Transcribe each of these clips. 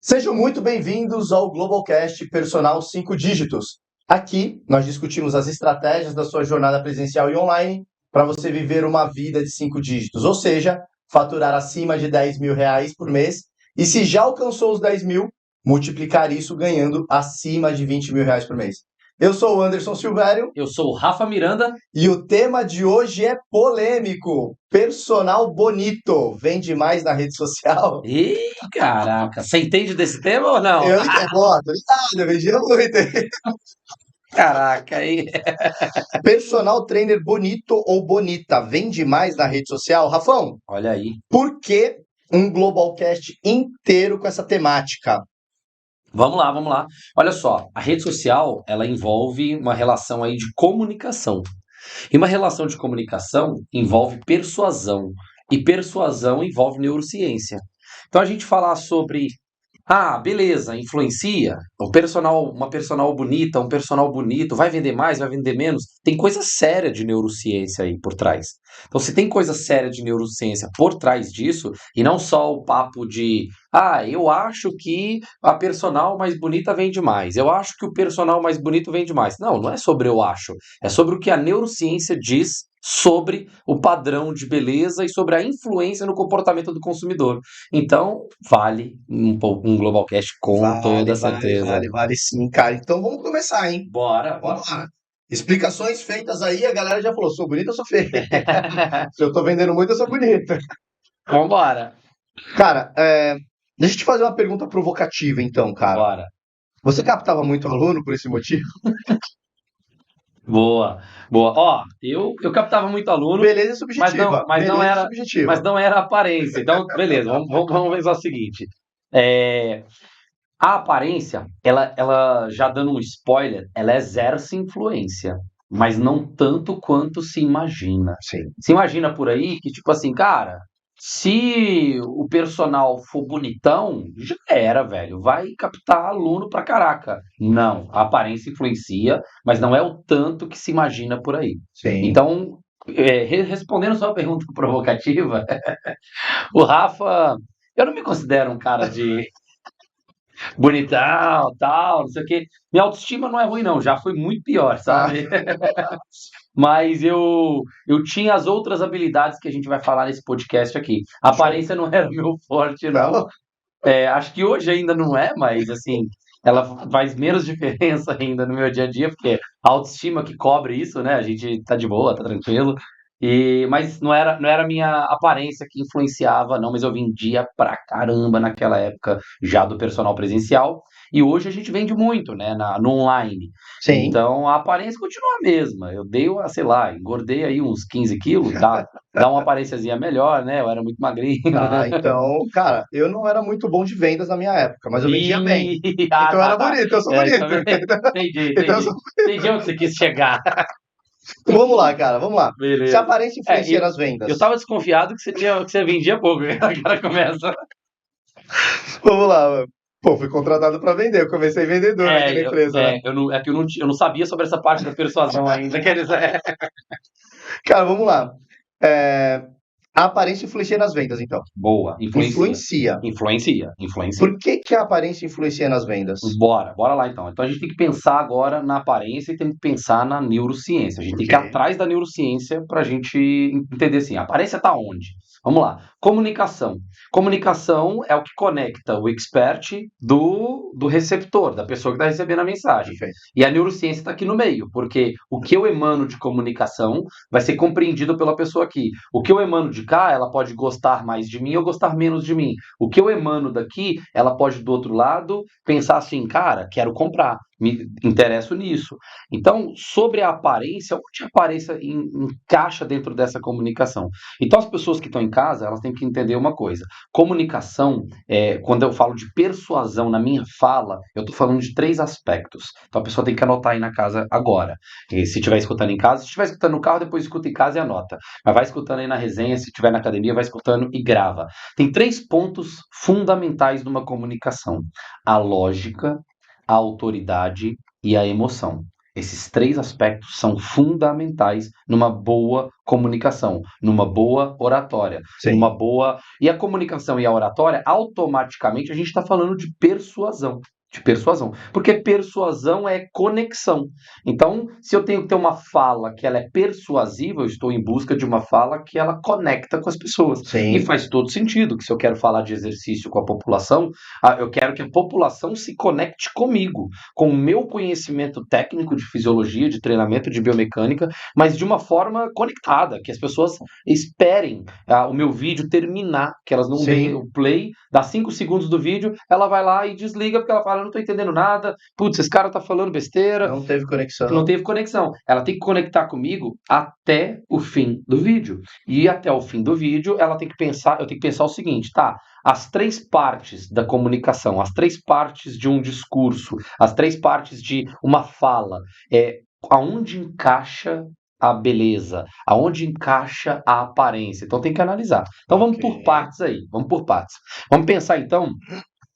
Sejam muito bem-vindos ao Globalcast Personal 5 Dígitos. Aqui, nós discutimos as estratégias da sua jornada presencial e online para você viver uma vida de 5 dígitos, ou seja, faturar acima de R$ 10.000 por mês e se já alcançou os 10 mil, multiplicar isso ganhando acima de R$ 20.000 por mês. Eu sou o Anderson Silvério. Eu sou o Rafa Miranda. E o tema de hoje é polêmico. Personal bonito. Vende mais na rede social? Ih, caraca. Você entende desse tema ou não? Eu tô ligado, eu vendia muito. Caraca, aí. Personal trainer bonito ou bonita vende mais na rede social? Rafão, Olha aí. por que um Globalcast inteiro com essa temática? Vamos lá. Olha só, a rede social, ela envolve uma relação aí de comunicação. E uma relação de comunicação envolve persuasão. E persuasão envolve neurociência. Então a gente falar sobre beleza, influencia. Uma personal bonita, um personal bonito, vai vender mais, vai vender menos. Tem coisa séria de neurociência aí por trás. Então, se tem coisa séria de neurociência por trás disso, e não só o papo de, eu acho que a personal mais bonita vende mais, eu acho que o personal mais bonito vende mais. Não, não é sobre eu acho, é sobre o que a neurociência diz sobre o padrão de beleza e sobre a influência no comportamento do consumidor. Então, vale um Globalcast com toda certeza. Vale sim, cara. Então vamos começar, hein? Bora. Vamos lá. Explicações feitas aí, a galera já falou, sou bonito ou sou feio? Se eu tô vendendo muito, eu sou bonito. Vambora. Cara, deixa eu te fazer uma pergunta provocativa, então, cara. Bora. Você captava muito aluno por esse motivo? Boa. Ó, eu captava muito aluno, Beleza subjetiva. mas não Beleza era, subjetiva. mas não era aparência. Então, beleza, vamos pensar o seguinte. A aparência, ela já dando um spoiler, ela exerce influência, mas não tanto quanto se imagina. Sim. Se imagina por aí que, tipo assim, cara, se o personal for bonitão, já era, velho. Vai captar aluno pra caraca. Não, a aparência influencia, mas não é o tanto que se imagina por aí. Sim. Então, respondendo sua pergunta provocativa, o Rafa, eu não me considero um cara de bonitão, tal, não sei o quê. Minha autoestima não é ruim, não. Já foi muito pior, sabe? Mas eu tinha as outras habilidades que a gente vai falar nesse podcast aqui. A aparência não era o meu forte, não. Acho que hoje ainda não é, mas assim, ela faz menos diferença ainda no meu dia a dia, porque a autoestima que cobre isso, né? A gente tá de boa, tá tranquilo. Mas não era a minha aparência que influenciava, não, mas eu vendia pra caramba naquela época já do personal presencial. E hoje a gente vende muito, né, no online. Sim. Então a aparência continua a mesma. Eu dei, sei lá, engordei aí uns 15 quilos, dá uma aparênciazinha melhor, né? Eu era muito magrinho. Então, cara, eu não era muito bom de vendas na minha época, mas eu vendia bem. Então eu era bonito, eu sou bonito. Entendi onde você quis chegar. Vamos lá, cara, vamos lá. Beleza. Se a aparência influencia nas vendas. Eu tava desconfiado que você vendia pouco. O cara começa. Vamos lá. Pô, fui contratado para vender, eu comecei vendedor aqui na empresa, né? Eu não sabia sobre essa parte da persuasão ainda. Cara, vamos lá. A aparência influencia nas vendas, então. Boa, influencia. Por que a aparência influencia nas vendas? Bora lá então. Então a gente tem que pensar agora na aparência e tem que pensar na neurociência. A gente tem que ir atrás da neurociência para a gente entender assim, a aparência está onde? Vamos lá. Comunicação. Comunicação é o que conecta o expert do receptor, da pessoa que está recebendo a mensagem. Perfeito. E a neurociência está aqui no meio, porque o que eu emano de comunicação vai ser compreendido pela pessoa aqui. O que eu emano de cá, ela pode gostar mais de mim ou gostar menos de mim. O que eu emano daqui, ela pode do outro lado pensar assim, cara, quero comprar, me interesso nisso. Então, sobre a aparência, onde a aparência encaixa dentro dessa comunicação? Então, as pessoas que estão em casa, elas têm que entender uma coisa. Comunicação, quando eu falo de persuasão na minha fala, eu estou falando de 3 aspectos. Então, a pessoa tem que anotar aí na casa agora. E se estiver escutando em casa, se estiver escutando no carro, depois escuta em casa e anota. Mas vai escutando aí na resenha, se estiver na academia, vai escutando e grava. Tem 3 pontos fundamentais numa comunicação: a lógica, a autoridade e a emoção. Esses 3 aspectos são fundamentais numa boa comunicação, numa boa oratória, Sim. numa boa. E a comunicação e a oratória, automaticamente, a gente está falando de persuasão. De persuasão. Porque persuasão é conexão. Então, se eu tenho que ter uma fala que ela é persuasiva, eu estou em busca de uma fala que ela conecta com as pessoas. Sim. E faz todo sentido que se eu quero falar de exercício com a população, eu quero que a população se conecte comigo, com o meu conhecimento técnico de fisiologia, de treinamento, de biomecânica, mas de uma forma conectada, que as pessoas esperem o meu vídeo terminar, que elas não Sim. deem o play, dá 5 segundos do vídeo, ela vai lá e desliga, porque ela fala, eu não tô entendendo nada, putz, esse cara tá falando besteira. Não teve conexão. Não teve conexão. Ela tem que conectar comigo até o fim do vídeo. E até o fim do vídeo, eu tenho que pensar o seguinte, tá? As 3 partes da comunicação, as 3 partes de um discurso, as 3 partes de uma fala, aonde encaixa a beleza, aonde encaixa a aparência. Então tem que analisar. Então vamos por partes aí, vamos por partes. Vamos pensar então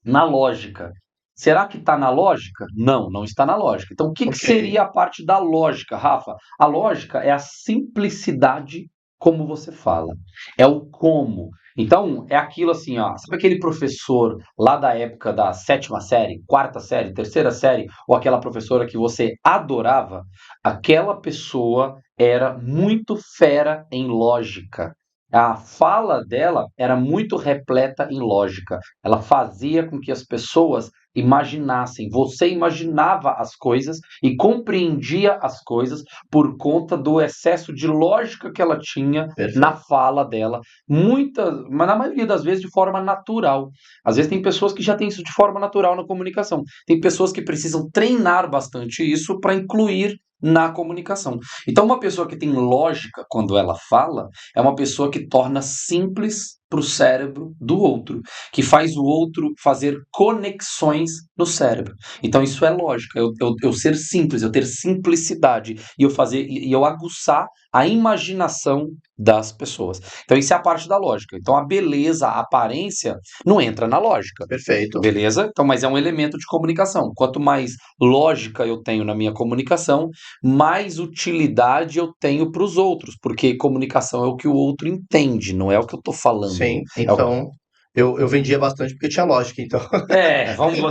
na lógica. Será que está na lógica? Não, não está na lógica. Então, o que seria a parte da lógica, Rafa? A lógica é a simplicidade como você fala. É o como. Então, é aquilo assim, ó. Sabe aquele professor lá da época da 7ª série, 4ª série, 3ª série, ou aquela professora que você adorava? Aquela pessoa era muito fera em lógica. A fala dela era muito repleta em lógica. Ela fazia com que as pessoas imaginassem. Você imaginava as coisas e compreendia as coisas por conta do excesso de lógica que ela tinha na fala dela. Mas na maioria das vezes de forma natural. Às vezes tem pessoas que já têm isso de forma natural na comunicação. Tem pessoas que precisam treinar bastante isso para incluir na comunicação. Então, uma pessoa que tem lógica quando ela fala é uma pessoa que torna simples para o cérebro do outro, que faz o outro fazer conexões no cérebro. Então, isso é lógica, eu ser simples, eu ter simplicidade e eu aguçar a imaginação das pessoas. Então, isso é a parte da lógica. Então, a beleza, a aparência, não entra na lógica. Perfeito. Beleza? Então, mas é um elemento de comunicação. Quanto mais lógica eu tenho na minha comunicação, mais utilidade eu tenho para os outros, porque comunicação é o que o outro entende, não é o que eu estou falando. Sim, então eu vendia bastante porque tinha lógica, então.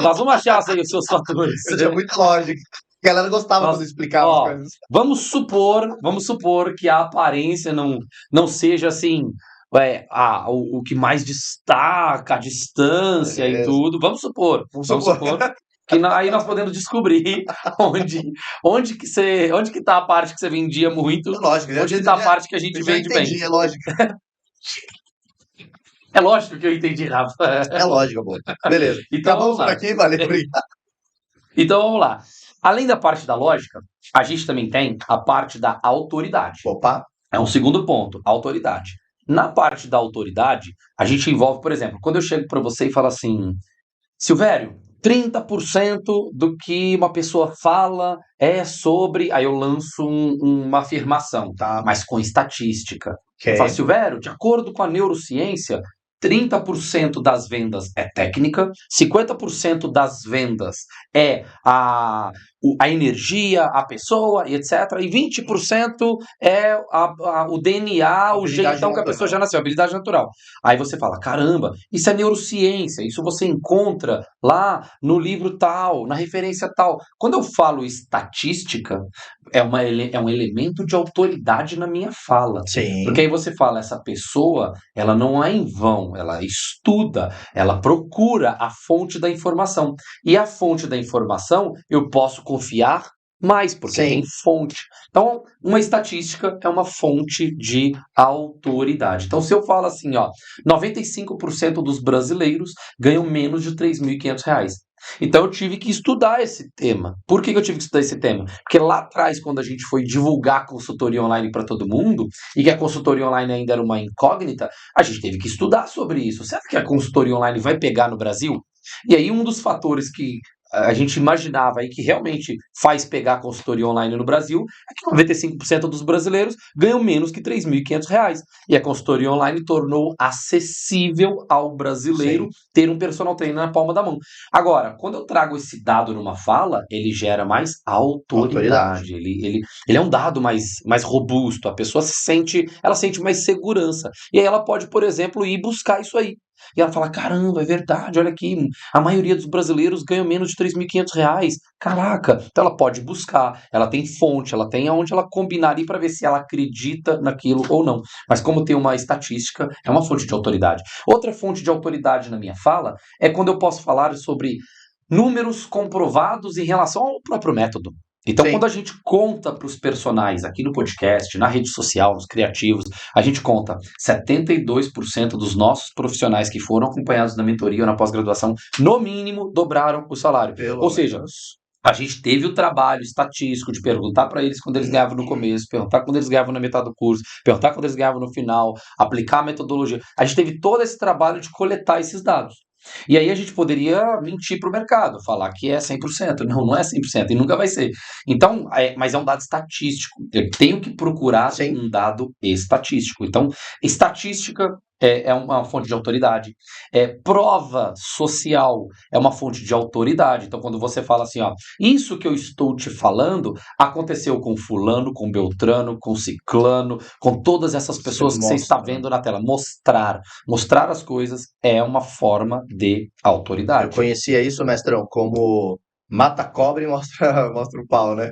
Nós vamos achar aí os seus fatores. Eu tinha muita lógica. A galera gostava quando eu explicava as coisas. Vamos supor que a aparência não seja assim, o que mais destaca, a distância e tudo. Vamos supor que aí nós podemos descobrir onde que está a parte que você vendia muito, lógico, onde que está a parte que a gente vende bem. É lógico. É lógico que eu entendi, Rafa. É lógico, pô. Beleza. Então vamos por aqui, valeu, obrigado. Então vamos lá. Além da parte da lógica, a gente também tem a parte da autoridade. Opa. É um segundo ponto, autoridade. Na parte da autoridade, a gente envolve, por exemplo, quando eu chego para você e falo assim, Silvério, 30% do que uma pessoa fala é sobre... Aí eu lanço uma afirmação, mas com estatística. Eu falo, Silvério, de acordo com a neurociência, 30% das vendas é técnica, 50% das vendas é a energia, a pessoa e etc. E 20% é o DNA, o jeitão que a pessoa já nasceu, a habilidade natural. Aí você fala, caramba, isso é neurociência, isso você encontra lá no livro tal, na referência tal. Quando eu falo estatística, é um elemento de autoridade na minha fala. Sim. Porque aí você fala, essa pessoa, ela não é em vão, ela estuda, ela procura a fonte da informação. E a fonte da informação, eu posso confiar mais, porque tem fonte. Então, uma estatística é uma fonte de autoridade. Então, se eu falo assim, 95% dos brasileiros ganham menos de R$3.500. Então eu tive que estudar esse tema. Por que eu tive que estudar esse tema? Porque lá atrás, quando a gente foi divulgar a consultoria online para todo mundo, e que a consultoria online ainda era uma incógnita, a gente teve que estudar sobre isso. Será que a consultoria online vai pegar no Brasil? E aí um dos fatores que a gente imaginava aí que realmente faz pegar a consultoria online no Brasil é que 95% dos brasileiros ganham menos que R$ 3.500. E a consultoria online tornou acessível ao brasileiro ter um personal trainer na palma da mão. Agora, quando eu trago esse dado numa fala, ele gera mais autoridade. Ele é um dado mais robusto. A pessoa ela sente mais segurança. E aí ela pode, por exemplo, ir buscar isso aí. E ela fala, caramba, é verdade, olha aqui, a maioria dos brasileiros ganha menos de R$ 3.500. Caraca, então ela pode buscar, ela tem fonte, ela tem aonde ela combinar ali para ver se ela acredita naquilo ou não. Mas como tem uma estatística, é uma fonte de autoridade. Outra fonte de autoridade na minha fala é quando eu posso falar sobre números comprovados em relação ao próprio método. Então, quando a gente conta para os personagens aqui no podcast, na rede social, nos criativos, a gente conta 72% dos nossos profissionais que foram acompanhados na mentoria ou na pós-graduação, no mínimo, dobraram o salário. Ou seja, a gente teve o trabalho estatístico de perguntar para eles quando eles ganhavam no começo, perguntar quando eles ganhavam na metade do curso, perguntar quando eles ganhavam no final, aplicar a metodologia. A gente teve todo esse trabalho de coletar esses dados. E aí a gente poderia mentir para o mercado, falar que é 100%. Não é 100% e nunca vai ser. Então, mas é um dado estatístico. Eu tenho que procurar um dado estatístico. Então, estatística é uma fonte de autoridade. Prova social é uma fonte de autoridade. Então, quando você fala assim, ó, isso que eu estou te falando aconteceu com fulano, com beltrano, com ciclano, com todas essas pessoas que você está vendo na tela. Mostrar as coisas é uma forma de autoridade. Eu conhecia isso, mestrão, como mata a cobra e mostra o pau, né?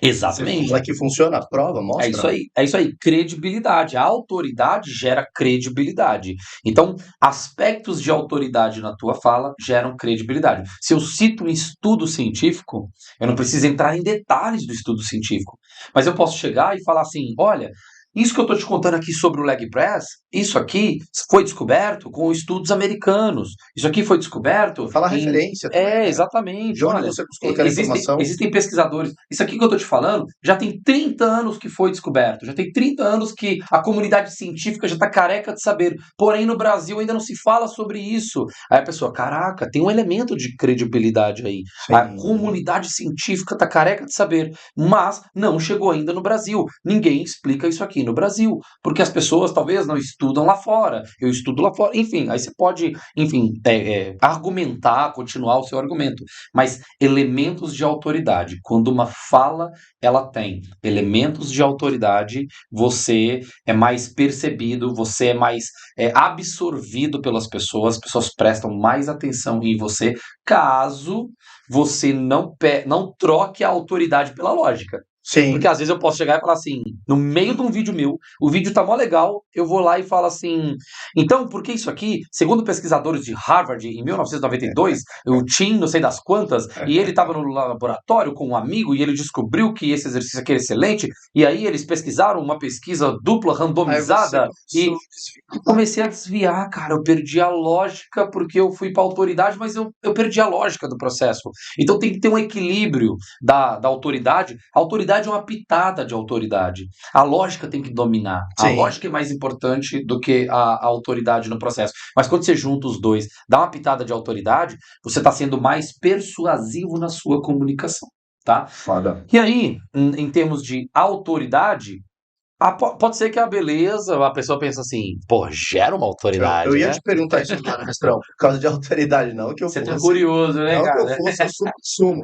Exatamente. Você fala que funciona, prova, mostra. É isso aí, credibilidade. A autoridade gera credibilidade. Então, aspectos de autoridade na tua fala geram credibilidade. Se eu cito um estudo científico, eu não preciso entrar em detalhes do estudo científico, mas eu posso chegar e falar assim, olha, isso que eu estou te contando aqui sobre o leg press, isso aqui foi descoberto com estudos americanos. Isso aqui foi descoberto... Fala referência também, né? Exatamente. De onde você buscou aquela informação? Existem pesquisadores. Isso aqui que eu estou te falando já tem 30 anos que foi descoberto. Já tem 30 anos que a comunidade científica já está careca de saber. Porém, no Brasil ainda não se fala sobre isso. Aí a pessoa, caraca, tem um elemento de credibilidade aí. Sim. A comunidade científica está careca de saber. Mas não chegou ainda no Brasil. Ninguém explica isso aqui no Brasil, porque as pessoas talvez não estudam lá fora, eu estudo lá fora, enfim, aí você pode, argumentar, continuar o seu argumento, mas elementos de autoridade, quando uma fala, ela tem elementos de autoridade, você é mais percebido, você é mais absorvido pelas pessoas, as pessoas prestam mais atenção em você, caso você não troque a autoridade pela lógica. Sim. Porque às vezes eu posso chegar e falar assim, no meio de um vídeo meu, o vídeo tá mó legal, eu vou lá e falo assim, então, por que isso aqui, segundo pesquisadores de Harvard, em 1992, o Tim, não sei das quantas, e ele estava no laboratório com um amigo e ele descobriu que esse exercício aqui era excelente, e aí eles pesquisaram uma pesquisa dupla, randomizada, e comecei a desviar, cara, eu perdi a lógica porque eu fui pra autoridade, mas eu perdi a lógica do processo. Então tem que ter um equilíbrio da autoridade. A autoridade é uma pitada de autoridade. A lógica tem que dominar. Sim. A lógica é mais importante do que a autoridade no processo. Mas quando você junta os dois, dá uma pitada de autoridade, você está sendo mais persuasivo na sua comunicação, tá? Foda. E aí, em termos de autoridade, pode ser que a beleza, a pessoa pensa assim, pô, gera uma autoridade, Eu ia né? te perguntar isso agora, mestrão, por causa de autoridade, não que eu Você fosse. tá curioso, né, não cara? que eu fosse, eu sumo.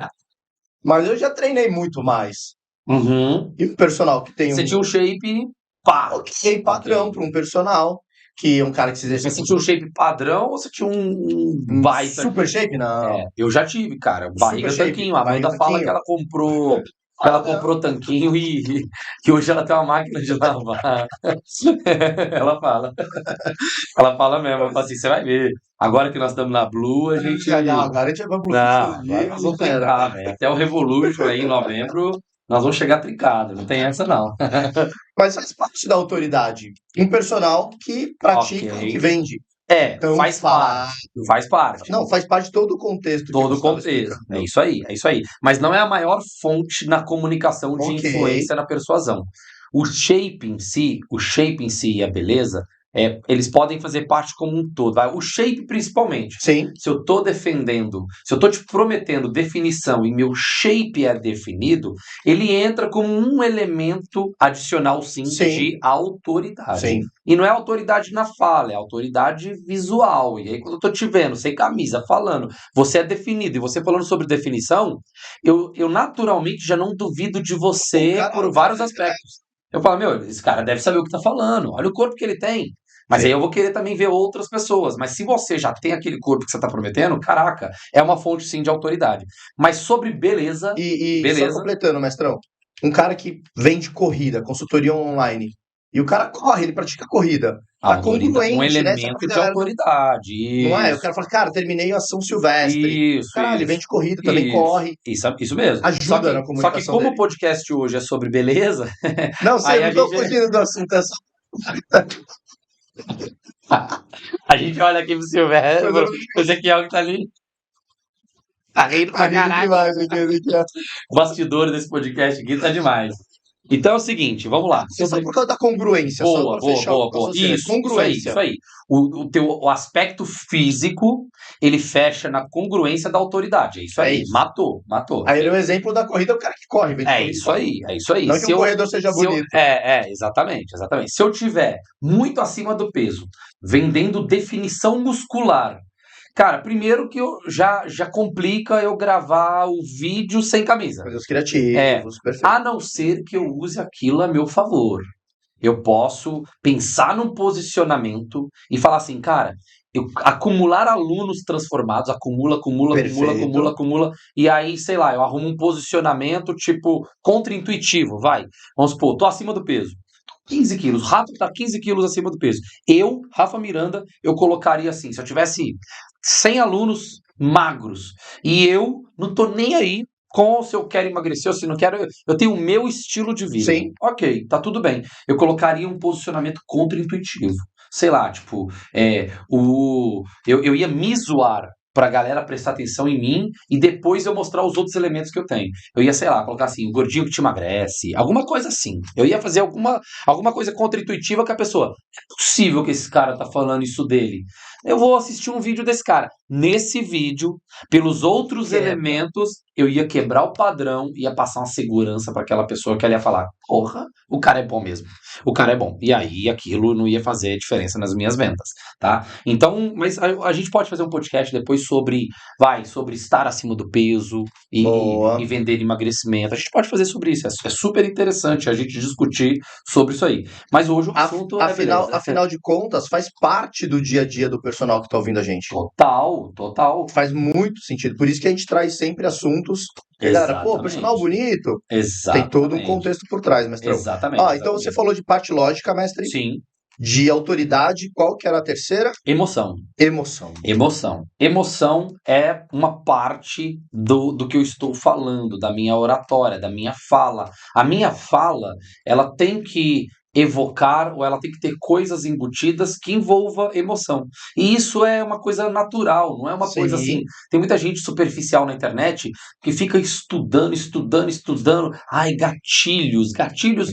Mas eu já treinei muito mais. Uhum. E o personal que tem Você tinha um shape pá. Ok, padrão para um personal, que é um cara que se Você exercita. tinha um shape padrão ou você tinha um baita? Super shape? Não. Eu já tive, cara. Barriga Super shape, tanquinho. A Amanda barriga fala tanquinho. que ela comprou tanquinho e que hoje ela tem uma máquina de lavar. Ela fala. Ela fala mesmo. Ela fala assim, você vai ver. Agora que nós estamos na Blue, a gente... Não, agora a gente vai pro Não, agora nós vamos trincar, velho. Até o Revolution aí em novembro, nós vamos chegar trincado. Não tem essa, não. Mas faz parte da autoridade. Um personal que pratica o que vende. Então, faz parte. Faz parte. Não, faz parte de todo o contexto. Todo o contexto. É isso aí. Mas não é a maior fonte na comunicação de influência na persuasão. O shape em si e a beleza eles podem fazer parte como um todo. O shape, principalmente. Sim. Se eu estou defendendo, se eu estou te prometendo definição e meu shape é definido, ele entra como um elemento adicional, sim, de autoridade. Sim. E não é autoridade na fala, é autoridade visual. E aí, quando eu estou te vendo, sem camisa, falando, você é definido, e você falando sobre definição, eu naturalmente já não duvido de você por vários aspectos. Eu falo, esse cara deve saber o que está falando, olha o corpo que ele tem. Mas aí eu vou querer também ver outras pessoas. Mas se você já tem aquele corpo que você está prometendo, caraca, é uma fonte sim de autoridade. Mas sobre beleza. Só completando, mestrão, um cara que vende corrida, consultoria online, e o cara corre, ele pratica corrida. Tá congruente, um né? elemento de autoridade. Isso. Não é? O cara fala, cara, terminei a São Silvestre. Isso. Caralho, ele vende corrida, também corre. Isso mesmo. Ajuda na comunicação. Só que como o podcast hoje é sobre beleza. Não sei, não tô fugindo do assunto, é só. A gente olha aqui pro Silvério, o Ezequiel que tá ali. Tá rindo pra caralho. Demais aqui, Ezequiel. O bastidor desse podcast aqui tá demais. Então é o seguinte, vamos lá. Só por causa da congruência. Boa. Isso aí. O aspecto físico, ele fecha na congruência da autoridade. É isso aí. Isso. Matou. Aí o exemplo da corrida é o cara que corre. É isso aí. Não que o corredor seja bonito. Exatamente. Se eu tiver muito acima do peso, vendendo definição muscular, cara, primeiro que eu já complica eu gravar o vídeo sem camisa. Coisas criativos, perfeito. A não ser que eu use aquilo a meu favor. Eu posso pensar num posicionamento e falar assim, cara, acumular alunos transformados, acumula, e aí, sei lá, eu arrumo um posicionamento tipo contra-intuitivo, vai. Vamos supor, tô acima do peso. 15 quilos, Rafa tá 15 quilos acima do peso. Eu, Rafa Miranda, eu colocaria assim, se eu tivesse 100 alunos magros e eu não tô nem aí com se eu quero emagrecer ou se não quero, eu tenho o meu estilo de vida. Sim. Ok, tá tudo bem. Eu colocaria um posicionamento contra-intuitivo. Sei lá, tipo, eu ia me zoar pra galera prestar atenção em mim e depois eu mostrar os outros elementos que eu tenho. Eu ia, sei lá, colocar assim, o gordinho que te emagrece, alguma coisa assim. Eu ia fazer alguma coisa contra-intuitiva que a pessoa, é possível que esse cara tá falando isso dele. Eu vou assistir um vídeo desse cara. Nesse vídeo, pelos outros elementos, eu ia quebrar o padrão, ia passar uma segurança para aquela pessoa que ela ia falar, porra, o cara é bom mesmo. O cara é bom. E aí aquilo não ia fazer diferença nas minhas vendas, tá? Então, mas a gente pode fazer um podcast depois sobre estar acima do peso e vender emagrecimento. A gente pode fazer sobre isso. É super interessante a gente discutir sobre isso aí. Mas hoje o assunto é beleza. Afinal de contas, faz parte do dia a dia do personal que tá ouvindo a gente. Total. Faz muito sentido. Por isso que a gente traz sempre assuntos. Galera, personal bonito. Exatamente. Tem todo um contexto por trás, mestrão. Exatamente. Então você falou de parte lógica, mestre. Sim. De autoridade, qual que era a terceira? Emoção. Emoção é uma parte do que eu estou falando, da minha oratória, da minha fala. A minha fala, ela tem que evocar ou ela tem que ter coisas embutidas que envolva emoção. E isso é uma coisa natural, não é uma coisa assim. Tem muita gente superficial na internet que fica estudando. Ai, gatilhos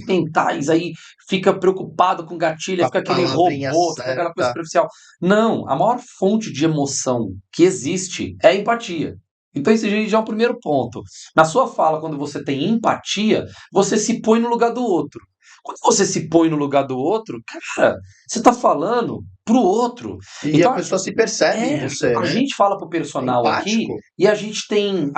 mentais, aí fica preocupado com gatilho, fica aquele robô, fica aquela coisa superficial. Não, a maior fonte de emoção que existe é a empatia. Então esse já é o primeiro ponto. Na sua fala, quando você tem empatia, você se põe no lugar do outro. Quando você se põe no lugar do outro, cara, você está falando pro outro. E então, a pessoa se percebe em você, A gente fala pro personal aqui e a gente tem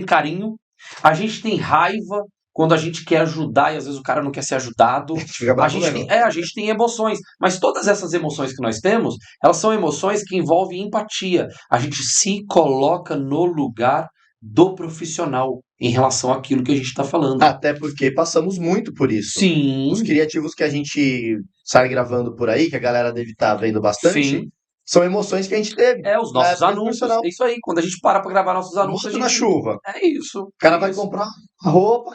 carinho, a gente tem raiva quando a gente quer ajudar e às vezes o cara não quer ser ajudado. A gente tem emoções, mas todas essas emoções que nós temos, elas são emoções que envolvem empatia. A gente se coloca no lugar do profissional em relação àquilo que a gente está falando. Até porque passamos muito por isso. Sim. Os criativos que a gente sai gravando por aí, que a galera deve estar vendo bastante, são emoções que a gente teve. Os nossos anúncios. É isso aí. Quando a gente para gravar nossos anúncios. Na chuva. É isso. O cara vai comprar. Roupa,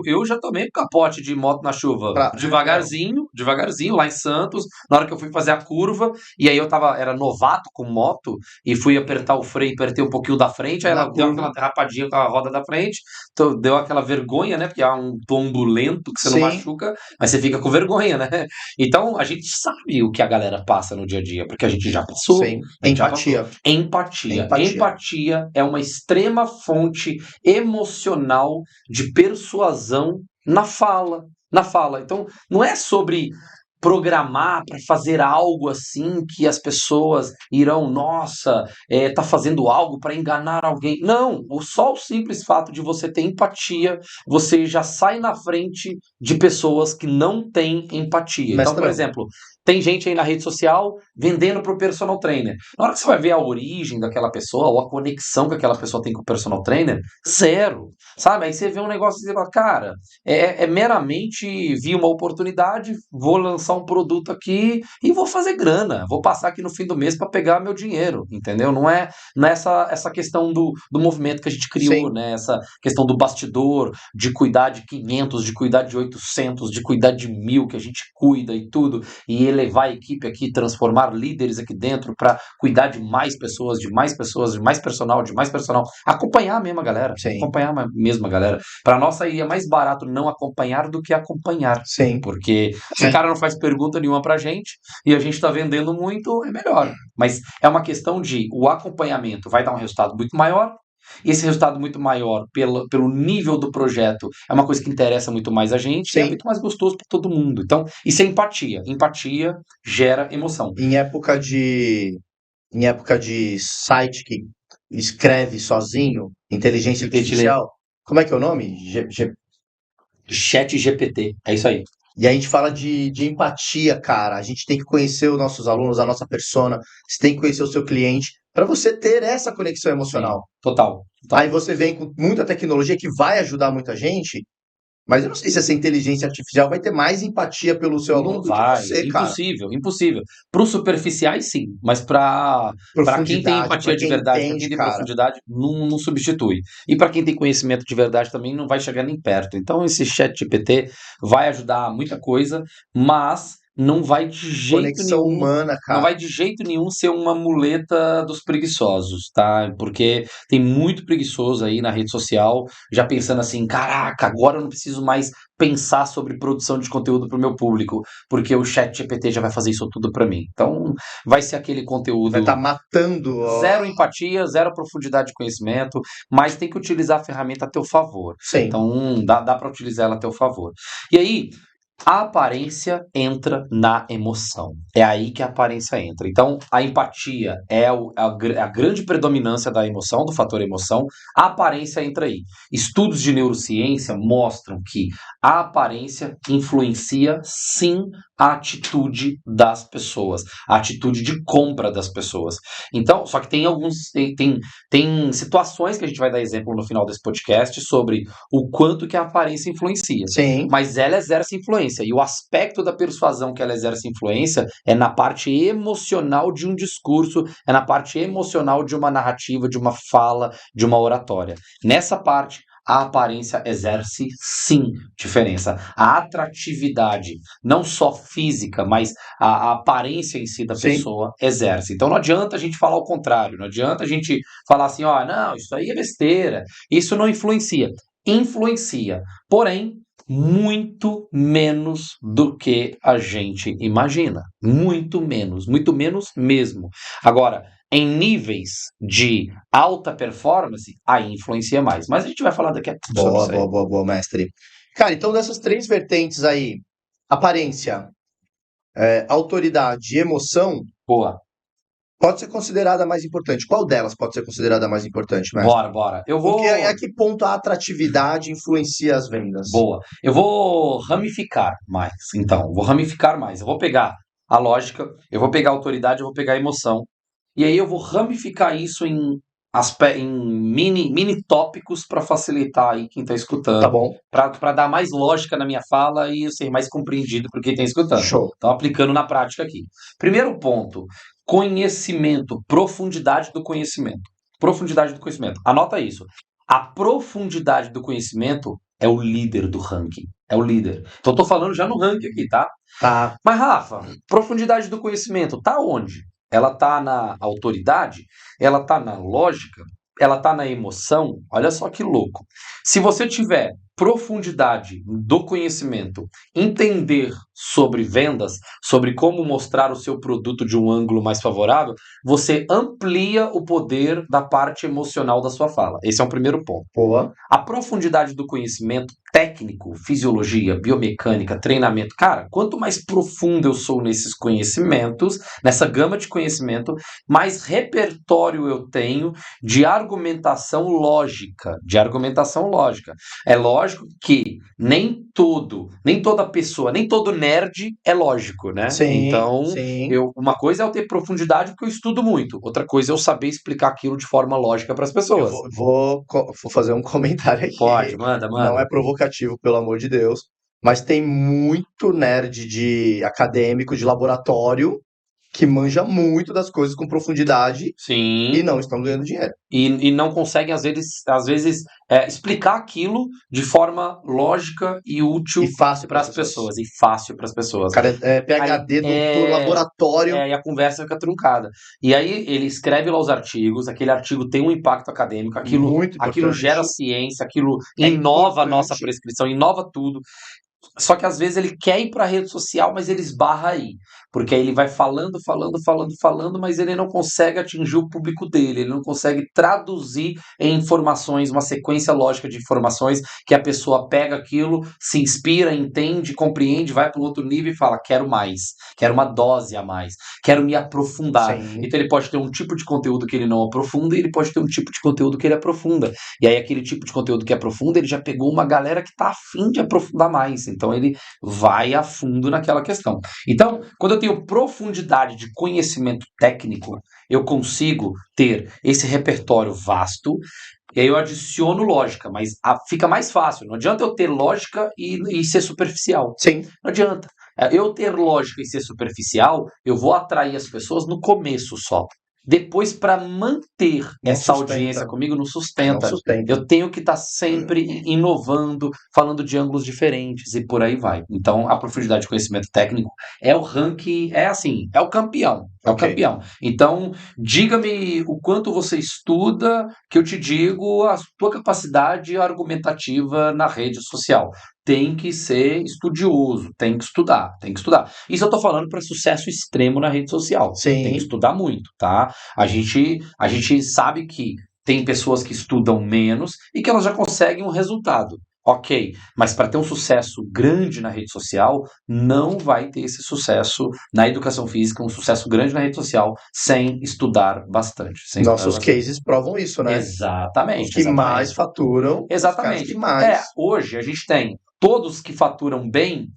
eu já tomei capote de moto na chuva, devagarzinho, lá em Santos, na hora que eu fui fazer a curva, e aí era novato com moto, e fui apertar o freio, apertei um pouquinho da frente, aí ela deu aquela derrapadinha com a roda da frente, então deu aquela vergonha, né, porque é um tombo lento que você não Sim. machuca, mas você fica com vergonha, né? Então a gente sabe o que a galera passa no dia a dia, porque a gente já passou. Sim. A gente já Empatia. passou. Empatia é uma extrema fonte emocional de persuasão na fala. Então, não é sobre programar para fazer algo assim que as pessoas irão, nossa, tá fazendo algo para enganar alguém. Não, só o simples fato de você ter empatia, você já sai na frente de pessoas que não têm empatia. Então, por exemplo, tem gente aí na rede social vendendo para o personal trainer. Na hora que você vai ver a origem daquela pessoa ou a conexão que aquela pessoa tem com o personal trainer, zero, sabe? Aí você vê um negócio e você fala, cara, é meramente vi uma oportunidade, vou lançar um produto aqui e vou fazer grana, vou passar aqui no fim do mês para pegar meu dinheiro, entendeu? Não é essa questão do movimento que a gente criou, Sim. né? Essa questão do bastidor, de cuidar de 500, de cuidar de 800, de cuidar de 1000, que a gente cuida e tudo, e elevar a equipe aqui, transformar líderes aqui dentro para cuidar de mais pessoas, de mais personal, acompanhar a mesma galera, Sim. acompanhar a mesma galera. Para nós aí é mais barato não acompanhar do que acompanhar. Sim. Porque se o cara não faz pergunta nenhuma pra gente e a gente tá vendendo muito, é melhor. Mas é uma questão de o acompanhamento vai dar um resultado muito maior. E esse resultado muito maior pelo nível do projeto é uma coisa que interessa muito mais a gente. Sim. E é muito mais gostoso para todo mundo. Então, isso é empatia. Empatia gera emoção. Em época de site que escreve sozinho, inteligência artificial, como é que é o nome? Chat GPT, é isso aí. E a gente fala de empatia, cara. A gente tem que conhecer os nossos alunos, a nossa persona. Você tem que conhecer o seu cliente para você ter essa conexão emocional. Sim, total. Aí você vem com muita tecnologia que vai ajudar muita gente, mas eu não sei se essa inteligência artificial vai ter mais empatia pelo seu aluno Não do que vai, você, cara. impossível. Para os superficiais, sim, mas para quem tem empatia pra de quem verdade, para entende, quem tem cara. profundidade, não substitui. E para quem tem conhecimento de verdade também não vai chegar nem perto. Então esse chat GPT vai ajudar muita coisa, mas não vai de jeito Conexão nenhum, humana, não cara. vai de jeito nenhum ser uma muleta dos preguiçosos, tá? Porque tem muito preguiçoso aí na rede social, já pensando assim, caraca, agora eu não preciso mais pensar sobre produção de conteúdo para o meu público, porque o chat GPT já vai fazer isso tudo para mim. Então, vai ser aquele Vai conteúdo estar matando. zero empatia, zero profundidade de conhecimento, mas tem que utilizar a ferramenta a teu favor. Sim. Então, dá para utilizar ela a teu favor. E aí, a aparência entra na emoção. É aí que a aparência entra. Então, a empatia é a grande predominância da emoção, do fator emoção. A aparência entra aí. Estudos de neurociência mostram que a aparência influencia, sim, a atitude das pessoas, a atitude de compra das pessoas. Então, só que tem situações que a gente vai dar exemplo no final desse podcast sobre o quanto que a aparência influencia. Sim. Mas ela exerce influência. E o aspecto da persuasão que ela exerce influência é na parte emocional de um discurso, é na parte emocional de uma narrativa, de uma fala, de uma oratória. Nessa parte, a aparência exerce sim diferença. A atratividade, não só física, mas a aparência em si da pessoa exerce. Então não adianta a gente falar o contrário, não adianta a gente falar assim, ó, não, isso aí é besteira, isso não influencia. Influencia, porém, muito menos do que a gente imagina. Muito menos mesmo. Agora, em níveis de alta performance, aí influencia mais. Mas a gente vai falar daqui a pouco sobre isso aí. Boa, mestre. Cara, então dessas três vertentes aí, aparência, autoridade e emoção, Boa, pode ser considerada a mais importante. Qual delas pode ser considerada a mais importante, mestre? bora. Eu Porque vou. a que ponto a atratividade influencia as vendas? Boa. Eu vou ramificar mais, então. Vou ramificar mais. Eu vou pegar a lógica, eu vou pegar a autoridade, eu vou pegar a emoção. E aí eu vou ramificar isso em mini tópicos para facilitar aí quem está escutando. Tá bom. Para dar mais lógica na minha fala e ser mais compreendido por quem está escutando. Show. Então, aplicando na prática aqui. Primeiro ponto, conhecimento, profundidade do conhecimento. Profundidade do conhecimento. Anota isso. A profundidade do conhecimento é o líder do ranking. É o líder. Então, estou falando já no ranking aqui, tá? Tá. Mas, Rafa, profundidade do conhecimento, tá onde? Ela tá na autoridade? Ela tá na lógica? Ela tá na emoção? Olha só que louco. Se você tiver profundidade do conhecimento, entender sobre vendas, sobre como mostrar o seu produto de um ângulo mais favorável, você amplia o poder da parte emocional da sua fala. Esse é o primeiro ponto. Boa. A profundidade do conhecimento técnico, fisiologia, biomecânica, treinamento. Cara, quanto mais profundo eu sou nesses conhecimentos, nessa gama de conhecimento, mais repertório eu tenho de argumentação lógica. De argumentação lógica. É lógico que nem toda pessoa, nem todo nerd é lógico, né? Sim, Então, sim. uma coisa é eu ter profundidade porque eu estudo muito. Outra coisa é eu saber explicar aquilo de forma lógica para as Eu pessoas. vou fazer um comentário Pode, aqui. manda, Não manda. é provocativo, pelo amor de Deus, mas tem muito nerd de acadêmico, de laboratório, que manja muito das coisas com profundidade e Sim. não estão ganhando dinheiro. E não conseguem, às vezes explicar aquilo de forma lógica e útil E fácil para para as as pessoas. pessoas, e fácil para as O pessoas. cara é Aí, PhD, doutor, laboratório, e a conversa fica truncada. E aí ele escreve lá os artigos, aquele artigo tem um impacto acadêmico, muito aquilo gera importante. ciência, aquilo É inova a nossa importante. prescrição, inova tudo. Só que às vezes ele quer ir para a rede social, mas ele esbarra aí. Porque aí ele vai falando, mas ele não consegue atingir o público dele, ele não consegue traduzir em informações, uma sequência lógica de informações que a pessoa pega aquilo, se inspira, entende, compreende, vai para um outro nível e fala: quero mais, quero uma dose a mais, quero me aprofundar. Sim. Então ele pode ter um tipo de conteúdo que ele não aprofunda e ele pode ter um tipo de conteúdo que ele aprofunda. E aí aquele tipo de conteúdo que aprofunda, ele já pegou uma galera que está afim de aprofundar mais. Então ele vai a fundo naquela questão. Então, quando eu tenho profundidade de conhecimento técnico, eu consigo ter esse repertório vasto, e aí eu adiciono lógica, mas fica mais fácil. Não adianta eu ter lógica e ser superficial. Sim. Não adianta. Eu ter lógica e ser superficial, eu vou atrair as pessoas no começo só. Depois, para manter Não essa sustenta. audiência comigo, não Não sustenta. sustenta. Eu tenho que estar sempre inovando, falando de ângulos diferentes e por aí vai. Então, a profundidade de conhecimento técnico é o ranking, é assim, é o campeão. É o Ok. campeão. Então, diga-me o quanto você estuda, que eu te digo a tua capacidade argumentativa na rede social. Tem que ser estudioso, tem que estudar, tem que estudar. Isso eu tô falando para sucesso extremo na rede social. Tem que Sim. estudar muito, tá? A gente sabe que tem pessoas que estudam menos e que elas já conseguem um resultado. Ok, mas para ter um sucesso grande na rede social, não vai ter esse sucesso na educação física, um sucesso grande na rede social, sem estudar bastante. Sem estudar Nossos bastante. cases provam isso, né? Os Exatamente, que mais exatamente. faturam, os caras que Exatamente. mais. Hoje a gente tem todos que faturam bem,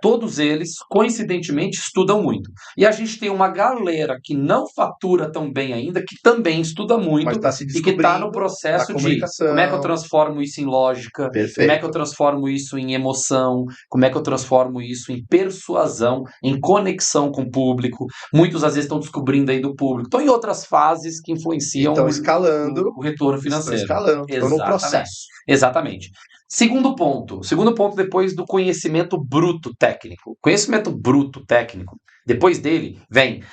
todos eles, coincidentemente, estudam muito. E a gente tem uma galera que não fatura tão bem ainda, que também estuda Mas muito está se e que está no descobrindo na processo de como é que eu comunicação. transformo isso em lógica, como é que eu Perfeito. transformo isso em emoção, como é que eu transformo isso em persuasão, em conexão com o público. Muitos às vezes estão descobrindo aí do público. Estão em outras fases que E influenciam estão escalando, o retorno estão financeiro. escalando, estão no Exatamente. processo. Exatamente. Segundo ponto. Segundo ponto depois do conhecimento bruto técnico. Conhecimento bruto técnico. Depois dele vem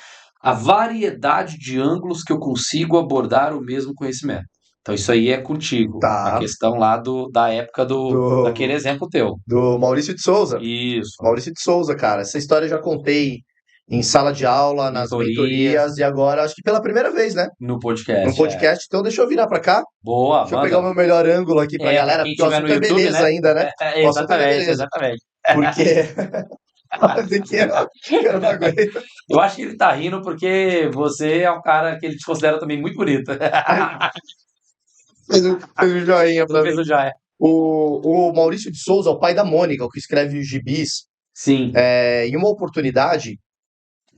a variedade de ângulos que eu consigo abordar o mesmo conhecimento. Então isso aí é contigo. A Tá. questão lá da época daquele Do, exemplo teu. do Maurício de Souza. Isso. Maurício de Souza, cara. Essa história eu já contei em sala de aula, nas Mentoria mentorias, e agora acho que pela primeira vez, né? no No podcast. podcast. Então deixa eu virar pra cá. Boa, Deixa eu pegar o manda. meu melhor ângulo aqui pra Para galera, quem porque o estiver no assunto é YouTube, beleza né? ainda, né? O assunto ainda é Exatamente, beleza. exatamente. Porque. Porque eu não aguento. Eu acho que ele tá rindo porque você é um cara que ele te considera também muito bonito. Fez um joinha Você pra fez mim. o já. O Maurício de Souza, o pai da Mônica, o que escreve os gibis, Sim. em uma oportunidade,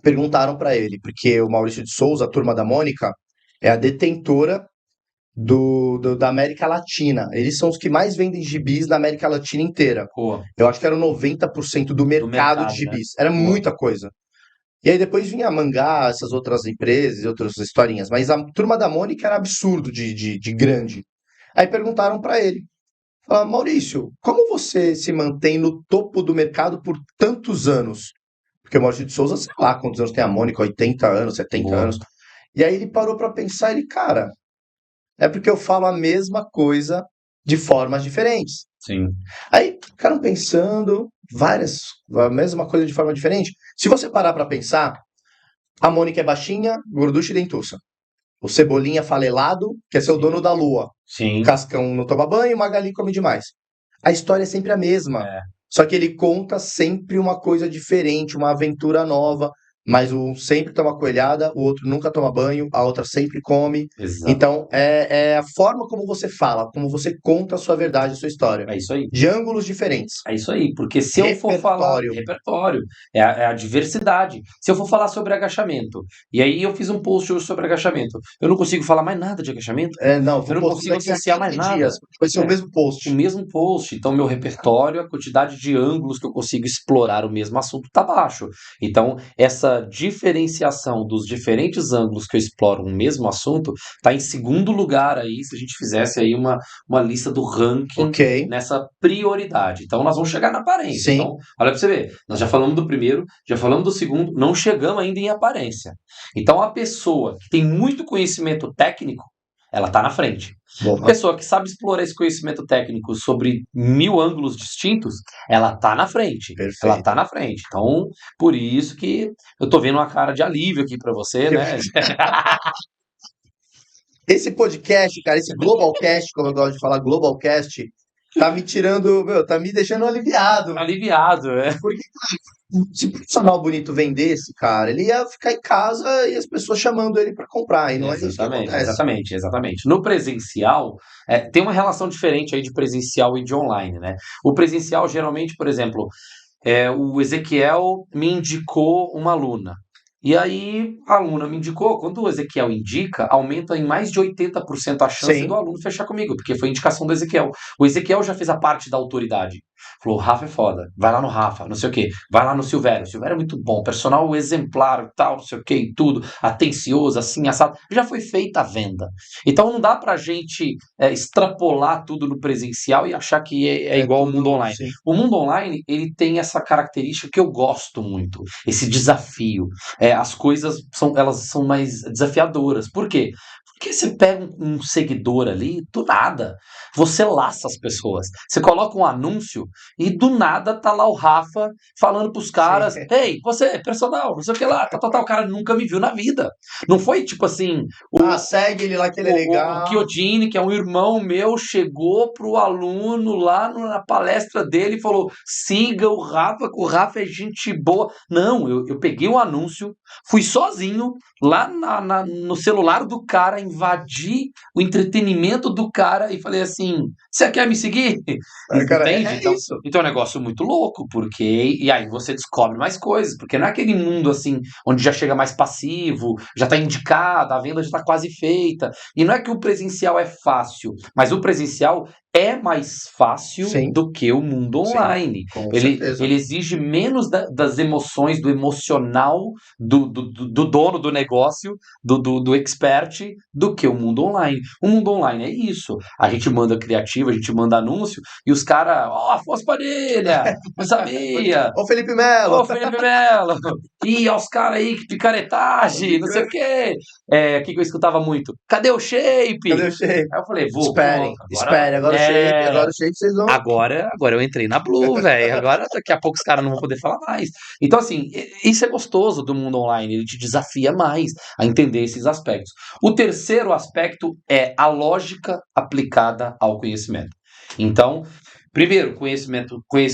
perguntaram para ele, porque o Maurício de Souza, a turma da Mônica, é a detentora da América Latina. Eles são os que mais vendem gibis na América Latina inteira. Boa. Eu acho que era 90% do mercado de mercado, né? gibis. Era Boa. muita coisa. E aí depois vinha a Mangá, essas outras empresas e outras historinhas. Mas a turma da Mônica era absurdo de grande. Aí perguntaram para ele, falaram, Maurício, como você se mantém no topo do mercado por tantos anos? Porque o Maurício de Souza, sei lá quantos anos tem a Mônica, 80 anos, 70 Boa. anos. E aí ele parou para pensar, ele, cara, é porque eu falo a mesma coisa de formas diferentes. Sim. Aí ficaram pensando a mesma coisa de forma diferente. Se você parar para pensar, a Mônica é baixinha, gorducha e dentuça. O Cebolinha falelado, quer ser o dono da lua. Sim. Cascão não toma banho, Magali come demais. A história é sempre a mesma. É. Só que ele conta sempre uma coisa diferente, uma aventura nova. Mas um sempre toma coelhada, o outro nunca toma banho, a outra sempre come. Exato. Então, é a forma como você fala, como você conta a sua verdade, a sua história. É isso aí. De ângulos diferentes. É isso aí, porque se eu for falar Repertório. repertório, é a diversidade. Se eu for falar sobre agachamento, e aí eu fiz um post hoje sobre agachamento, eu não consigo falar mais nada de agachamento, Não, eu vou não postar consigo daqui a associar mais 15 nada. dias, porque vai ser o É. mesmo post. O mesmo post, então meu repertório, a quantidade de ângulos que eu consigo explorar o mesmo assunto tá baixo. Então, essa diferenciação dos diferentes ângulos que eu exploro um mesmo assunto tá em segundo lugar aí, se a gente fizesse aí uma lista do ranking Ok. nessa prioridade. Então, nós vamos chegar na aparência. Sim. Então, olha pra você ver, nós já falamos do primeiro, já falamos do segundo, não chegamos ainda em aparência. Então, a pessoa que tem muito conhecimento técnico, ela tá na frente. A Boa. pessoa que sabe explorar esse conhecimento técnico sobre 1000 ângulos distintos, ela tá na frente. Perfeito. Ela tá na frente. Então, por isso que eu tô vendo uma cara de alívio aqui pra você, né? Esse podcast, cara, esse Globalcast, como eu gosto de falar, Globalcast, tá me tirando, tá me deixando aliviado. Aliviado, é. Porque, cara, se o profissional bonito vendesse, cara, ele ia ficar em casa e as pessoas chamando ele para comprar, e não é isso que acontece. Exatamente. No presencial, tem uma relação diferente aí de presencial e de online, né? O presencial, geralmente, por exemplo, o Ezequiel me indicou uma aluna. E aí, a aluna me indicou, quando o Ezequiel indica, aumenta em mais de 80% a chance Sim. do aluno fechar comigo, porque foi indicação do Ezequiel. O Ezequiel já fez a parte da autoridade. Falou, o Rafa é foda, vai lá no Rafa, não sei o quê, vai lá no Silvério. O Silvério é muito bom, personal exemplar, tal, não sei o quê, e tudo, atencioso, assim, assado. Já foi feita a venda. Então não dá pra gente extrapolar tudo no presencial e achar que é igual ao mundo online. Sim. O mundo online, ele tem essa característica que eu gosto muito, esse desafio. As coisas elas são mais desafiadoras. Por quê? Porque você pega um seguidor ali, do nada, você laça as pessoas. Você coloca um anúncio e do nada tá lá o Rafa falando pros caras: Sim. Ei, você é personal, não sei o que lá, tá. O cara nunca me viu na vida. Não foi tipo assim, Segue ele lá que ele é o legal. Chiodini, que é um irmão meu, chegou pro aluno lá na palestra dele e falou: siga o Rafa, que o Rafa é gente boa. Não, eu peguei o anúncio, fui sozinho lá no celular do cara, invadi o entretenimento do cara e falei assim: você quer me seguir? Cara, Entende? isso. Então é um negócio muito louco, porque. E aí você descobre mais coisas, porque não é aquele mundo assim, onde já chega mais passivo, já está indicado, a venda já está quase feita. E não é que o presencial é fácil, mas o presencial é mais fácil Sim. do que o mundo Sim, online. com Ele certeza. exige menos das emoções, do emocional do dono do negócio, do expert, do que o mundo online. O mundo online é isso. A gente manda criativo, a gente manda anúncio, e os caras, Afonso Padilha, não sabia. Ô, Felipe Melo. Ô, Felipe Melo! Ih, olha os caras aí, que picaretagem, não sei o quê. O que eu escutava muito? Cadê o shape? Cadê o shape? Aí eu falei, Esperem, pronto, esperem. Agora o shape vocês vão. agora eu entrei na Blue, velho. Agora daqui a pouco os caras não vão poder falar mais. Então, assim, isso é gostoso do mundo online. Ele te desafia mais a entender esses aspectos. O terceiro aspecto é a lógica aplicada ao conhecimento. Então, primeiro,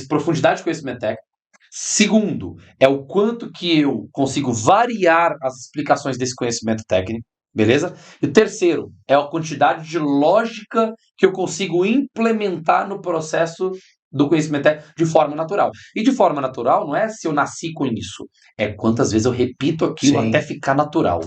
profundidade de conhecimento técnico. Segundo, é o quanto que eu consigo variar as explicações desse conhecimento técnico, beleza? E o terceiro, é a quantidade de lógica que eu consigo implementar no processo do conhecimento técnico de forma natural. E de forma natural não é se eu nasci com isso, é quantas vezes eu repito aquilo Sim. até ficar natural.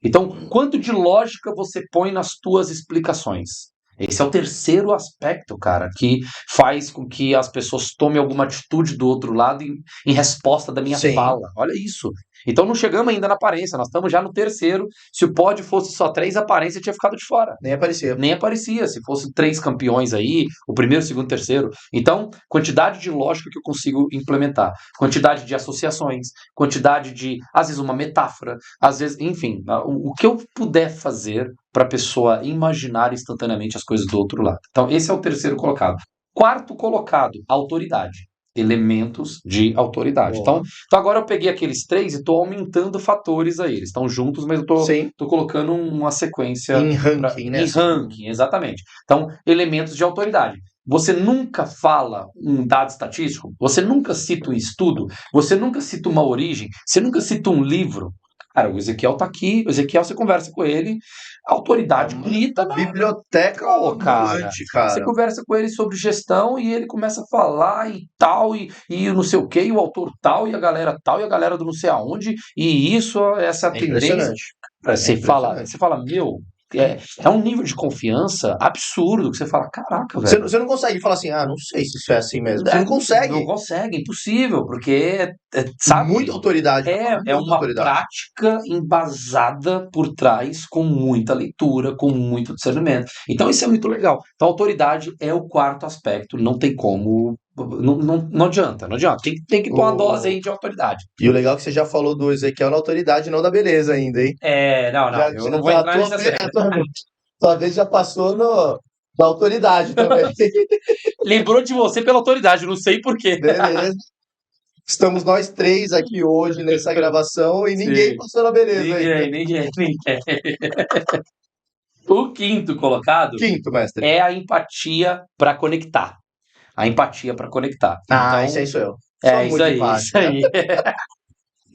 Então, quanto de lógica você põe nas tuas explicações? Esse é o terceiro aspecto, cara, que faz com que as pessoas tomem alguma atitude do outro lado em resposta da minha Sim. fala. Olha isso. Então não chegamos ainda na aparência, nós estamos já no terceiro. Se o pódio fosse só 3, a aparência tinha ficado de fora. Nem aparecia. Nem aparecia, se fosse 3 campeões aí, o primeiro, o segundo, o terceiro. Então, quantidade de lógica que eu consigo implementar, quantidade de associações, quantidade de, às vezes, uma metáfora, às vezes, enfim, o que eu puder fazer para a pessoa imaginar instantaneamente as coisas do outro lado. Então, esse é o terceiro colocado. Quarto colocado, autoridade. Elementos de autoridade. Então agora eu peguei aqueles 3 e estou aumentando fatores a eles. Estão juntos, mas eu estou colocando uma sequência em ranking, né? Em ranking, exatamente. Então, elementos de autoridade. Você nunca fala um dado estatístico, você nunca cita um estudo, você nunca cita uma origem, você nunca cita um livro. Cara, o Ezequiel tá aqui, o Ezequiel, você conversa com ele, a autoridade grita na biblioteca ambulante, cara. Você conversa com ele sobre gestão e ele começa a falar e tal, e não sei o que, e o autor tal, e a galera tal, e a galera do não sei aonde, e isso, essa é a tendência. Você fala, meu, é um nível de confiança absurdo que você fala, caraca, velho. Você não consegue falar assim, não sei se isso é assim mesmo. Você não consegue. Não consegue, impossível, porque, sabe? Muita autoridade. É uma prática embasada por trás, com muita leitura, com muito discernimento. Então isso é muito legal. Então a autoridade é o quarto aspecto, não tem como... Não adianta. Tem que pôr uma dose aí de autoridade. E o legal é que você já falou do Ezequiel na autoridade, não da beleza ainda, hein? Eu não vou entrar nessa série. Tua vez já passou na autoridade também. Lembrou de você pela autoridade, não sei porquê. Beleza. Estamos nós 3 aqui hoje nessa gravação e ninguém passou na beleza ainda. Ninguém. O quinto colocado mestre. É a empatia para conectar. A empatia para conectar. Então, isso aí sou eu. Isso aí.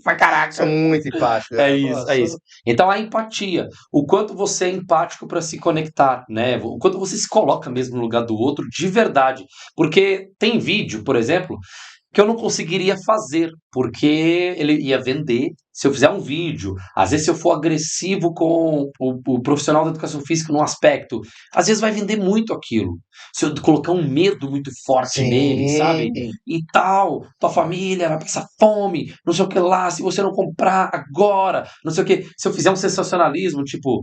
Pra caraca. Sou muito empático. É isso. Então, a empatia. O quanto você é empático para se conectar, né? O quanto você se coloca mesmo no lugar do outro de verdade. Porque tem vídeo, por exemplo, que eu não conseguiria fazer, porque ele ia vender. Se eu fizer um vídeo, às vezes se eu for agressivo com o profissional da educação física num aspecto, às vezes vai vender muito aquilo. Se eu colocar um medo muito forte nele, sabe? E tal, tua família vai passar fome, não sei o que lá, se você não comprar agora, não sei o que. Se eu fizer um sensacionalismo, tipo,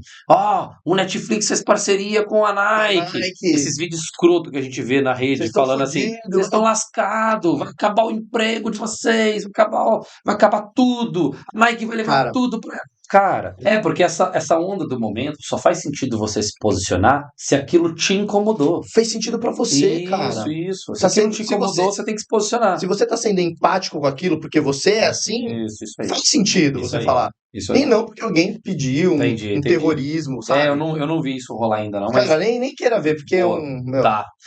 o Netflix fez parceria com a Nike. Esses vídeos escroto que a gente vê na rede falando assim, vocês estão lascados, vai acabar o emprego de vocês, vai acabar tudo. Nike vai levar tudo pra... Cara, porque essa onda do momento só faz sentido você se posicionar se aquilo te incomodou. Fez sentido pra você, cara. Isso. Se aquilo te incomodou, você tem que se posicionar. Se você tá sendo empático com aquilo porque você é assim, isso aí. Faz sentido você falar. Isso aí. E não porque alguém pediu Entendi. terrorismo, sabe? Eu não vi isso rolar ainda, não. Cara, nem queira ver, porque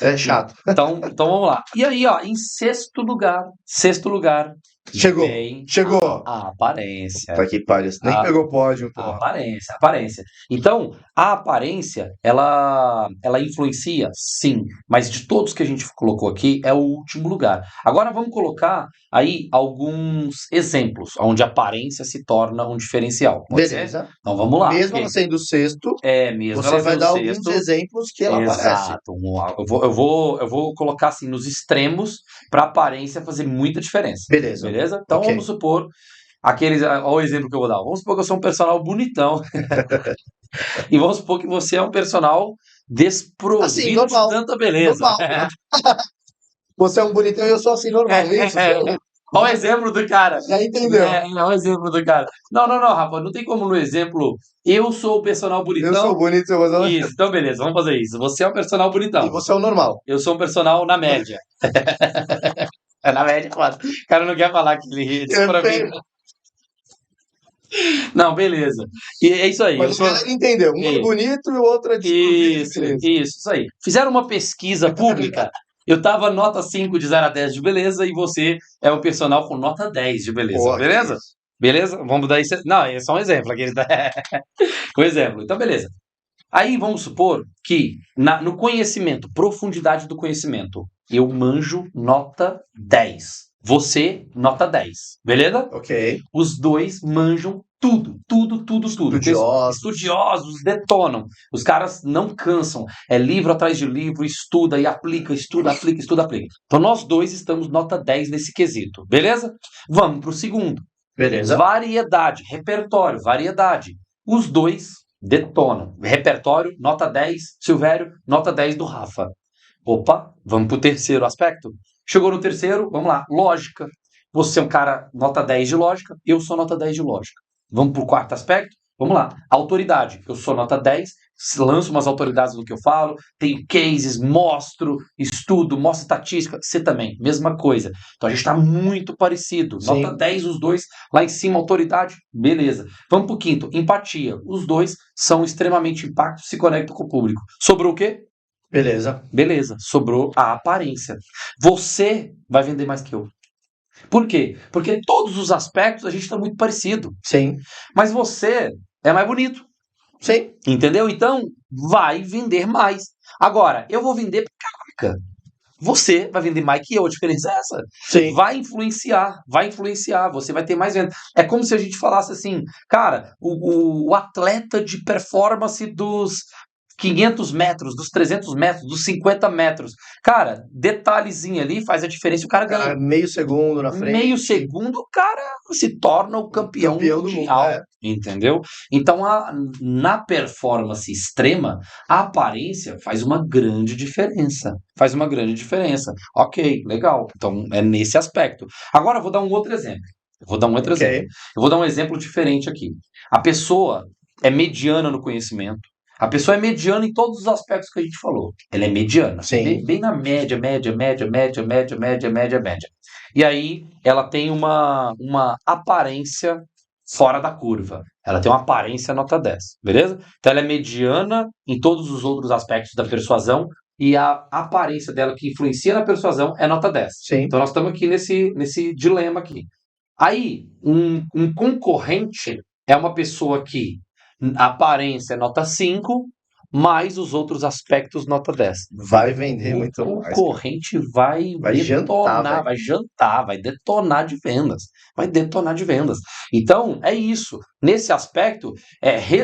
é chato. Então vamos lá. E aí, em sexto lugar. Chegou. A aparência. Tá aqui, pariu. Nem pegou pódio, pô. A aparência. Então, a aparência, ela influencia, sim, mas de todos que a gente colocou aqui, é o último lugar. Agora vamos colocar aí alguns exemplos, onde a aparência se torna um diferencial. Beleza. Então vamos lá. Mesmo ela sendo o sexto, você vai dar alguns exemplos que ela aparece. Exato. Eu vou colocar assim nos extremos para a aparência fazer muita diferença. Beleza? Então vamos supor olha o exemplo que eu vou dar. Vamos supor que eu sou um personal bonitão. E vamos supor que você é um personal desprovido de tanta beleza. Normal. Você é um bonitão e eu sou assim normal. Olha o exemplo do cara. Já entendeu? Olha o exemplo do cara. Não, rapaz, não tem como no exemplo. Eu sou o personal bonitão. Eu sou bonito, eu vou Isso, então beleza, vamos fazer isso. Você é um personal bonitão. E você é o normal. Eu sou um personal na média. Na média, claro. O cara não quer falar que ele disse pra mim. Não, beleza. E é isso aí. Mas ele entendeu. Um é bonito e o outro é desprovido. Isso aí. Fizeram uma pesquisa pública. Eu tava nota 5 de 0 a 10 de beleza e você é um personal com nota 10 de beleza. Beleza? Beleza? Vamos dar isso. Não, é só um exemplo. Um exemplo. Então, beleza. Aí vamos supor que no conhecimento, profundidade do conhecimento, eu manjo nota 10. Você, nota 10. Beleza? Ok. Os dois manjam tudo. Estudiosos, detonam. Os caras não cansam. É livro atrás de livro, estuda e aplica. Então nós dois estamos nota 10 nesse quesito. Beleza? Vamos pro segundo. Beleza. Variedade, repertório, variedade. Os dois detonam. Repertório, nota 10, Silvério, nota 10 do Rafa. Opa, vamos pro terceiro aspecto? Chegou no terceiro, vamos lá, lógica. Você é um cara nota 10 de lógica, eu sou nota 10 de lógica. Vamos pro quarto aspecto? Vamos lá, autoridade. Eu sou nota 10, lanço umas autoridades do que eu falo, tenho cases, mostro, estudo, mostro estatística. Você também, mesma coisa. Então a gente está muito parecido. Sim. Nota 10 os dois, lá em cima autoridade, beleza. Vamos pro quinto, empatia. Os dois são extremamente empáticos, se conectam com o público. Sobrou o quê? Beleza. Beleza, sobrou a aparência. Você vai vender mais que eu. Por quê? Porque em todos os aspectos a gente está muito parecido. Sim. Mas você é mais bonito. Sim. Entendeu? Então, vai vender mais. Agora, eu vou vender pra caraca. Você vai vender mais que eu. A diferença é essa. Sim. Vai influenciar. Você vai ter mais venda. É como se a gente falasse assim, cara, o atleta de performance dos 500 metros, dos 300 metros, dos 50 metros. Cara, detalhezinho ali faz a diferença e o cara ganha. Meio segundo na frente. Meio segundo, o cara se torna o campeão do mundo. mundial. Entendeu? Então, na performance extrema, a aparência faz uma grande diferença. Ok, legal. Então, é nesse aspecto. Agora, eu vou dar um outro exemplo. Eu vou dar um exemplo diferente aqui. A pessoa é mediana no conhecimento. A pessoa é mediana em todos os aspectos que a gente falou. Ela é mediana. Sim. Bem na média. E aí, ela tem uma aparência fora da curva. Ela tem uma aparência nota 10, beleza? Então, ela é mediana em todos os outros aspectos da persuasão e a aparência dela que influencia na persuasão é nota 10. Sim. Então, nós estamos aqui nesse dilema aqui. Aí, um concorrente é uma pessoa que a aparência é nota 5, mais os outros aspectos nota 10. Vai vender muito mais. O mais. concorrente vai detonar, vai detonar de vendas. Então, é isso. Nesse aspecto,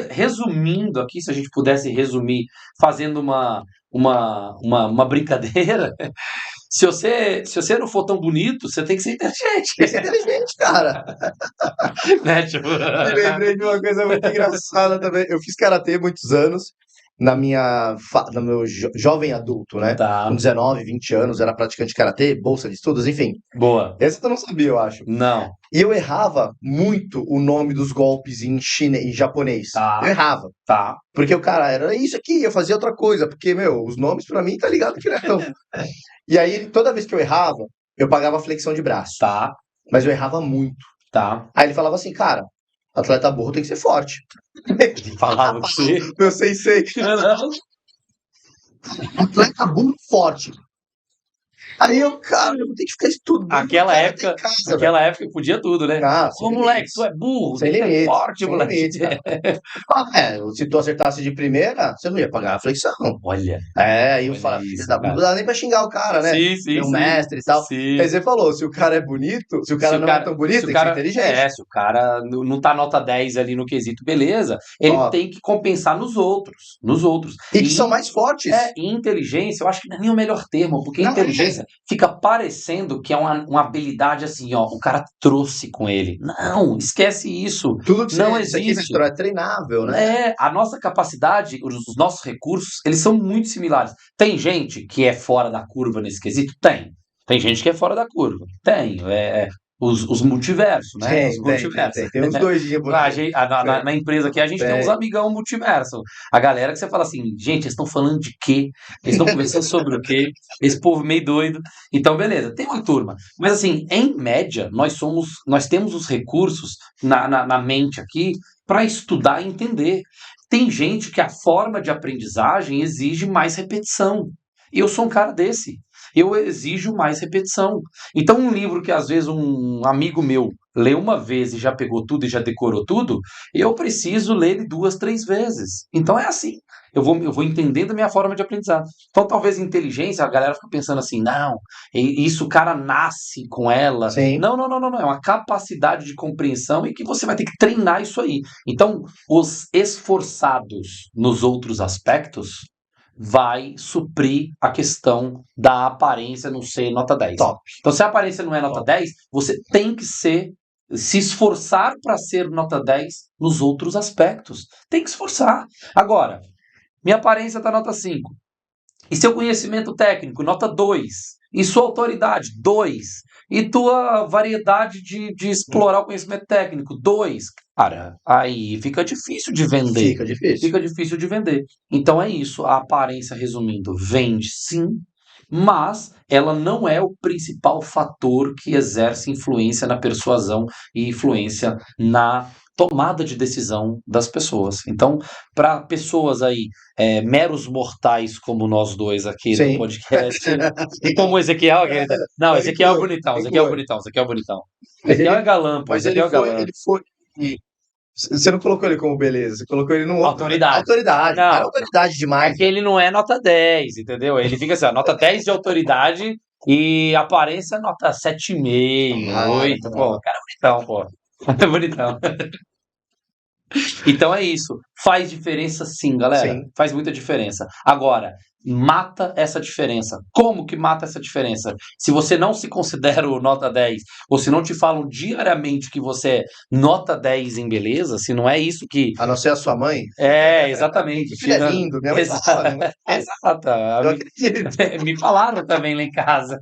resumindo aqui, se a gente pudesse resumir, fazendo uma brincadeira, se você não for tão bonito, você tem que ser inteligente. Tem que ser inteligente, cara. Né, tipo... Me lembrei de uma coisa muito engraçada também. Eu fiz karatê muitos anos, no meu jovem adulto, né? Tá. Com 19, 20 anos, era praticante de karatê, bolsa de estudos, enfim. Boa. Essa tu não sabia, eu acho. Não. E eu errava muito o nome dos golpes em japonês. Tá. Eu errava. Tá. Porque o cara era isso aqui, eu fazia outra coisa. Porque, os nomes pra mim, tá ligado que não é tão... E aí, toda vez que eu errava, eu pagava flexão de braço. Tá. Mas eu errava muito. Tá. Aí ele falava assim, cara, atleta burro tem que ser forte. Ele falava que você... Meu sensei. Atleta burro forte. Aí eu, cara, eu vou ter que ficar estudando. Naquela época podia tudo, né? Ô, moleque, tu é burro, sem limite, forte, sem moleque. Limite, se tu acertasse de primeira, você não ia pagar a flexão. Olha. Aí eu falava, não dá nem pra xingar o cara, né? Sim. Meu mestre e tal. Sim. Aí você falou, se o cara é bonito, se o cara não é tão bonito, tem que ser inteligente. Se o cara não tá nota 10 ali no quesito, beleza, ele tem que compensar nos outros. E que são mais fortes. E inteligência, eu acho que não é nem o melhor termo, porque inteligência fica parecendo que é uma habilidade assim, ó, o cara trouxe com ele. Não, esquece isso. Tudo que não existe. Isso aqui é treinável, né? A nossa capacidade, os nossos recursos, eles são muito similares. Tem gente que é fora da curva nesse quesito? Tem. Tem gente que é fora da curva? Tem. Os multiversos, né? Tem uns doidinhos por aí. Na empresa aqui a gente tem uns amigão multiverso. A galera que você fala assim, gente, eles estão falando de quê? Eles estão conversando sobre o quê? Esse povo meio doido. Então, beleza, tem uma turma. Mas assim, em média, nós temos os recursos na mente aqui para estudar e entender. Tem gente que a forma de aprendizagem exige mais repetição. E eu sou um cara desse. Eu exijo mais repetição. Então, um livro que às vezes um amigo meu lê uma vez e já pegou tudo e já decorou tudo, eu preciso ler ele 2, 3 vezes. Então é assim. Eu vou entendendo a minha forma de aprendizado. Então, talvez inteligência, a galera fica pensando assim, não, isso o cara nasce com ela. Sim. Não. É uma capacidade de compreensão e que você vai ter que treinar isso aí. Então, os esforçados nos outros aspectos vai suprir a questão da aparência não ser nota 10. Top. Então, se a aparência não é nota 10, você tem que ser se esforçar para ser nota 10 nos outros aspectos. Tem que esforçar. Agora, minha aparência está nota 5. E seu conhecimento técnico, nota 2. E sua autoridade, 2. E tua variedade de explorar o conhecimento técnico, 2. Cara, aí fica difícil de vender. Fica difícil. Fica difícil de vender. Então é isso. A aparência, resumindo, vende sim, mas ela não é o principal fator que exerce influência na persuasão e influência na tomada de decisão das pessoas. Então, para pessoas aí, meros mortais como nós dois aqui Sim. do podcast, e como o Ezequiel, querida. Não, Mas Ezequiel é inclui, bonitão, inclui. Ezequiel é bonitão, Ezequiel é bonitão. Mas Ezequiel é ele, galã, pô, mas Ezequiel é galã. ele foi. Você não colocou ele como beleza, você colocou ele no Autoridade. autoridade. Não, Cara, autoridade é demais. que ele não é nota 10, entendeu? Ele fica assim, ó, nota 10 de autoridade e aparência nota 7,5, 8, pô. Cara, é bonitão, pô. É bonitão. Então é isso. Faz diferença sim, galera. Sim. Faz muita diferença. Agora, mata essa diferença. Como que mata essa diferença? Se você não se considera o nota 10, ou se não te falam diariamente que você é nota 10 em beleza, se não é isso que... A não ser a sua mãe. Exatamente. Filho é lindo, minha mãe fala, né? Exato. Eu acredito. Me falaram também lá em casa.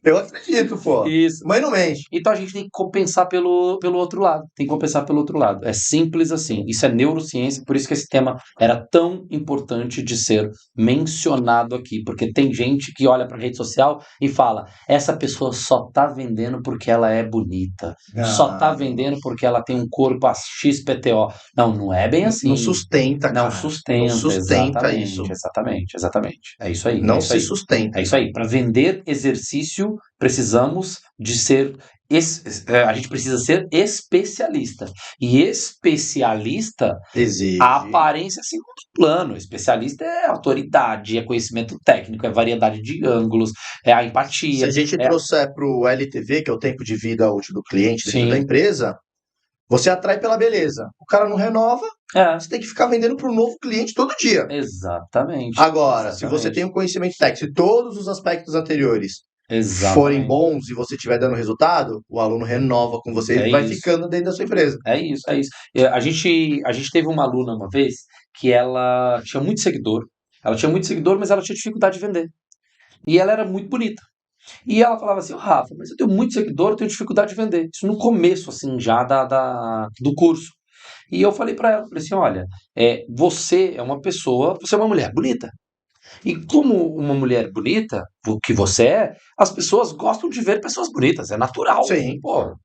Eu acredito, pô. Isso. Mãe não mente. Então a gente tem que compensar pelo outro lado. Tem que compensar pelo outro lado. É simples assim. Isso é neurociência, por isso que esse tema era tão importante de ser mencionado aqui. Porque tem gente que olha para a rede social e fala: essa pessoa só tá vendendo porque ela é bonita. Só tá vendendo porque ela tem um corpo XPTO. Não, não é bem assim. Não sustenta, cara. Não sustenta, Não sustenta exatamente, isso. Exatamente. É isso aí. Não é isso se aí. sustenta. É isso aí. Para vender exercício, precisamos de ser. A gente precisa ser especialista. E especialista, Exige. a aparência é segundo plano. Especialista é autoridade, é conhecimento técnico, é variedade de ângulos, é a Se empatia. a gente trouxer para o LTV, que é o tempo de vida útil do cliente dentro da Sim. empresa, você atrai pela beleza. O cara não renova, É, você tem que ficar vendendo para um novo cliente todo dia. exatamente. Agora, se você Exatamente. tem um conhecimento técnico, se todos os aspectos anteriores forem Exatamente. bons e você estiver dando resultado, o aluno renova com você É e vai isso. ficando dentro da sua empresa. É isso, é isso. A gente teve uma aluna uma vez que ela tinha muito seguidor. Ela tinha muito seguidor, mas ela tinha dificuldade de vender. E ela era muito bonita. E ela falava assim: "Ô, Rafa, mas eu tenho muito seguidor, eu tenho dificuldade de vender." Isso no começo, assim, já do curso. E eu falei pra ela, falei assim: olha, você é uma pessoa, você é uma mulher bonita. E como uma mulher bonita, o que você é, as pessoas gostam de ver pessoas bonitas, é natural. Sim. Pô,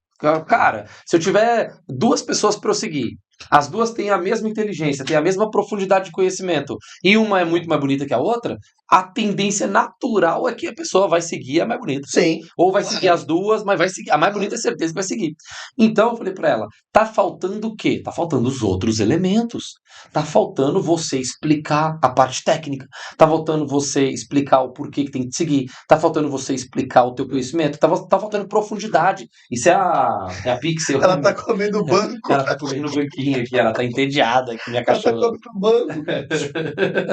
cara, se eu tiver duas pessoas para eu seguir, as duas têm a mesma inteligência, têm a mesma profundidade de conhecimento, e uma é muito mais bonita que a outra, a tendência natural é que a pessoa vai seguir a mais bonita. Sim. Ou vai seguir as duas, mas vai seguir. A mais bonita é certeza que vai seguir. Então eu falei pra ela: tá faltando o quê? Tá faltando os outros elementos. Tá faltando você explicar a parte técnica. Tá faltando você explicar o porquê que tem que seguir. Tá faltando você explicar o teu conhecimento. Tá faltando profundidade. Isso é a Pixel. Ela tá comendo o banco. Ela tá comendo no banquinho aqui, ela tá entediada aqui, minha Ela tá cachorra. comendo o banco.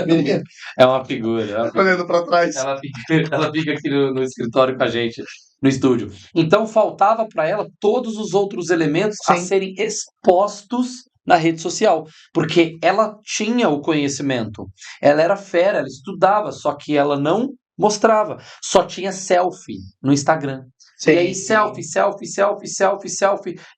Menina, É uma figura. olhando pra trás. Ela fica aqui no escritório com a gente, no estúdio. Então faltava para ela todos os outros elementos a Sim. serem expostos na rede social, porque ela tinha o conhecimento, ela era fera, ela estudava, só que ela não mostrava, só tinha selfie no Instagram. Sim. E aí selfie,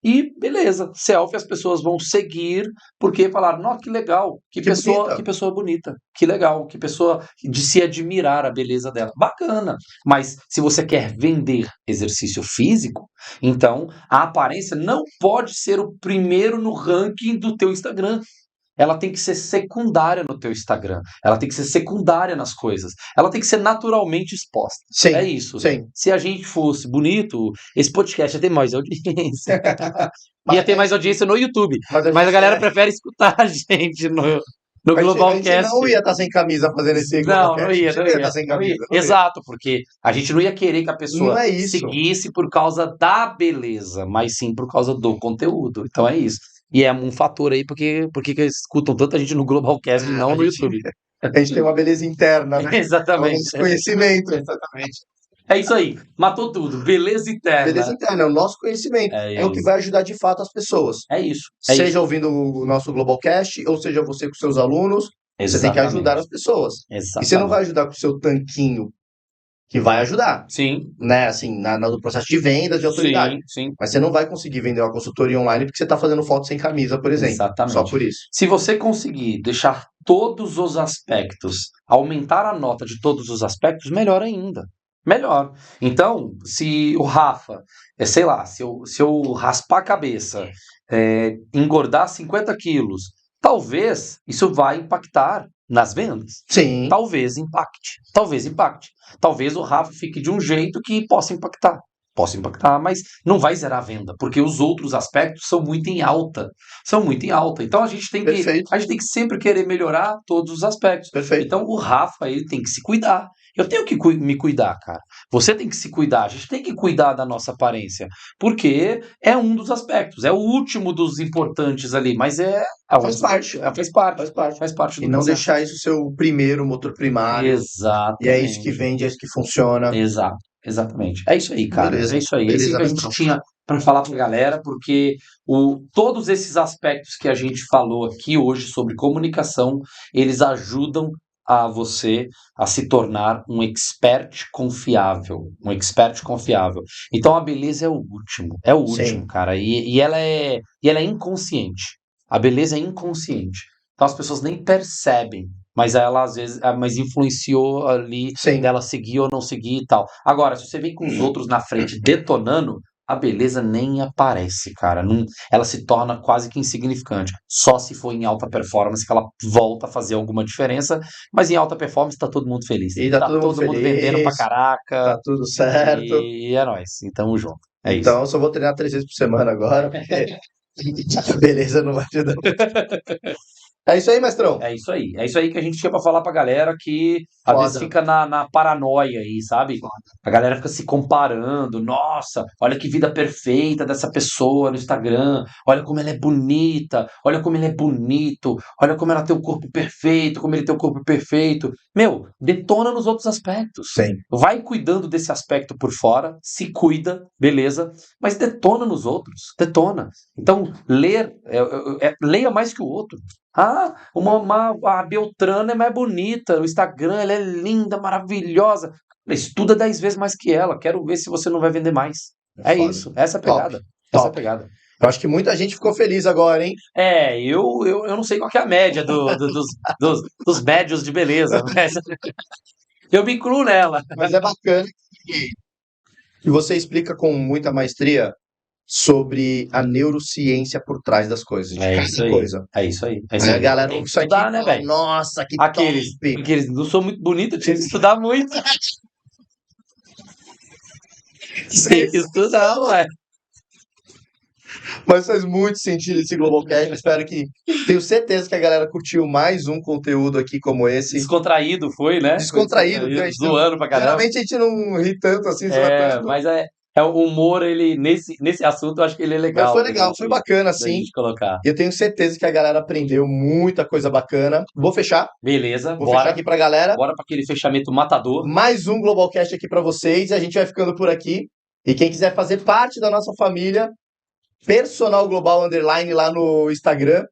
e beleza, selfie as pessoas vão seguir, porque falaram: nossa, que legal, que pessoa bonita, que legal, que pessoa de se admirar a beleza dela, bacana. Mas se você quer vender exercício físico, então a aparência não pode ser o primeiro no ranking do teu Instagram. Ela tem que ser secundária no teu Instagram. Ela tem que ser secundária nas coisas. Ela tem que ser naturalmente exposta. Sim. É isso. Sim. Se a gente fosse bonito, esse podcast ia ter mais audiência. Ia ter mais audiência no YouTube. Mas a galera prefere escutar a gente no Globalcast. A gente não ia estar sem camisa fazendo esse Globalcast. Não ia. estar sem camisa. Não ia. Exato, porque a gente não ia querer que a pessoa Não é isso. seguisse por causa da beleza, mas sim por causa do conteúdo. Então é isso. E é um fator aí porque escutam tanta gente no Globalcast e não no YouTube. A gente tem uma beleza interna, né? Exatamente. Um desconhecimento. Exatamente. É isso aí. Matou tudo. Beleza interna. Beleza interna, é o nosso conhecimento. É o que vai ajudar de fato as pessoas. É isso. Seja ouvindo o nosso Globalcast, ou seja você com seus alunos, você tem que ajudar as pessoas. Exatamente. E você não vai ajudar com o seu tanquinho, que vai ajudar, Sim. né? Assim, no processo de vendas de autoridade. Sim. Mas você não vai conseguir vender uma consultoria online porque você está fazendo foto sem camisa, por exemplo. Exatamente. Só por isso. Se você conseguir deixar todos os aspectos, aumentar a nota de todos os aspectos, melhor ainda. Melhor. Então, se o Rafa, sei lá, se eu raspar a cabeça, engordar 50 quilos, talvez isso vai impactar nas vendas. Sim. Talvez impacte. Talvez o Rafa fique de um jeito que possa impactar. Mas não vai zerar a venda, porque os outros aspectos são muito em alta. Então a gente tem que sempre querer melhorar todos os aspectos. Perfeito. Então o Rafa, ele tem que se cuidar. Eu tenho que me cuidar, cara. Você tem que se cuidar. A gente tem que cuidar da nossa aparência, porque é um dos aspectos, é o último dos importantes ali, mas faz parte. Faz parte do E não processo. deixar isso ser o primeiro motor primário. Exatamente. E é isso que vende, é isso que funciona. Exatamente. É isso aí, cara. Beleza. É isso aí. É isso que a gente tinha para falar para a galera, porque todos esses aspectos que a gente falou aqui hoje sobre comunicação, eles ajudam a você a se tornar um expert confiável. Então a beleza é o último. Sim. Cara. E ela é inconsciente. A beleza é inconsciente. Então as pessoas nem percebem. Mas ela, às vezes, influenciou ali dela seguir ou não seguir e tal. Agora, se você vem com os outros na frente detonando, a beleza nem aparece, cara. Ela se torna quase que insignificante. Só se for em alta performance que ela volta a fazer alguma diferença. Mas em alta performance tá todo mundo feliz. E tá todo mundo vendendo pra caraca. Tá tudo certo. E é nóis. E tamo junto. Então eu só vou treinar 3 vezes por semana agora, porque beleza não vai ajudar. É isso aí, mestrão. É isso aí que a gente tinha pra falar pra galera que às vezes fica na paranoia aí, sabe? A galera fica se comparando. Nossa, olha que vida perfeita dessa pessoa no Instagram. Olha como ela é bonita. Olha como ele é bonito. Olha como ela tem o corpo perfeito. Como ele tem o corpo perfeito. Meu, detona nos outros aspectos. Sim. Vai cuidando desse aspecto por fora. Se cuida, beleza. Mas detona nos outros. Detona. Então, leia mais que o outro. A Beltrana é mais bonita no Instagram, ela é linda, maravilhosa. Estuda 10 vezes mais que ela. Quero ver se você não vai vender mais. É isso. Essa é a pegada. Essa é a pegada. Eu acho que muita gente ficou feliz agora, hein? Eu não sei qual que é a média dos médios de beleza, mas eu me incluo nela. Mas é bacana que você explica com muita maestria sobre a neurociência por trás das coisas. É isso aí. A galera tem que isso estudar, aqui, né, velho? Nossa, que Aqueles não sou muito bonito, tinha que estudar muito. Tem que estudar, ué. Mas faz muito sentido esse Globalcast. Espero que. Tenho certeza que a galera curtiu mais um conteúdo aqui como esse. Descontraído foi, né? Descontraído. Zoando pra caramba. Geralmente a gente não ri tanto assim. Mas o humor, ele, nesse assunto, eu acho que ele é legal. Mas foi legal, foi bacana, sim. Colocar. Eu tenho certeza que a galera aprendeu muita coisa bacana. Vou fechar. Beleza, Vou fechar aqui pra galera. Bora pra aquele fechamento matador. Mais um Globalcast aqui pra vocês. E a gente vai ficando por aqui. E quem quiser fazer parte da nossa família, Personal Global _ lá no Instagram.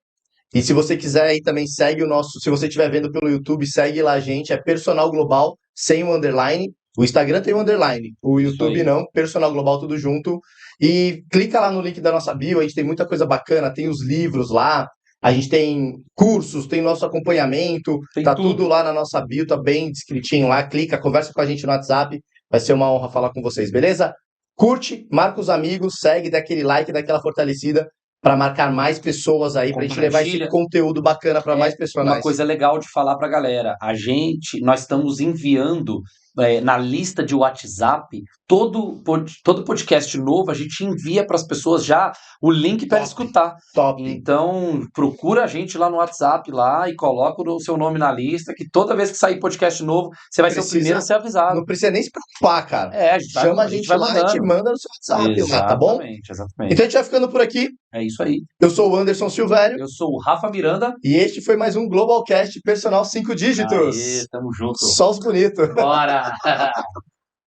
E se você quiser aí também segue o nosso. Se você estiver vendo pelo YouTube, segue lá a gente. É Personal Global sem o underline. O Instagram tem o underline, o YouTube não, Personal Global tudo junto. E clica lá no link da nossa bio, a gente tem muita coisa bacana, tem os livros lá, a gente tem cursos, tem nosso acompanhamento, tá tudo lá na nossa bio, tá bem descritinho lá, clica, conversa com a gente no WhatsApp, vai ser uma honra falar com vocês, beleza? Curte, marca os amigos, segue, dá aquele like, dá aquela fortalecida para marcar mais pessoas aí, pra gente levar esse conteúdo bacana para mais pessoas. Uma coisa legal de falar pra galera, nós estamos enviando na lista de WhatsApp, todo podcast novo, a gente envia para as pessoas já o link para escutar. Top. Então, procura a gente lá no WhatsApp lá e coloca o seu nome na lista, que toda vez que sair podcast novo, você vai ser o primeiro a ser avisado. Não precisa nem se preocupar, cara. Chama a gente vai lá mandando. e te manda no seu WhatsApp, lá, tá bom? Exatamente. Então a gente vai ficando por aqui. É isso aí. Eu sou o Anderson Silvério. Eu sou o Rafa Miranda. E este foi mais um Globalcast Personal 5 dígitos. Aê, tamo junto. Só os bonitos. Bora!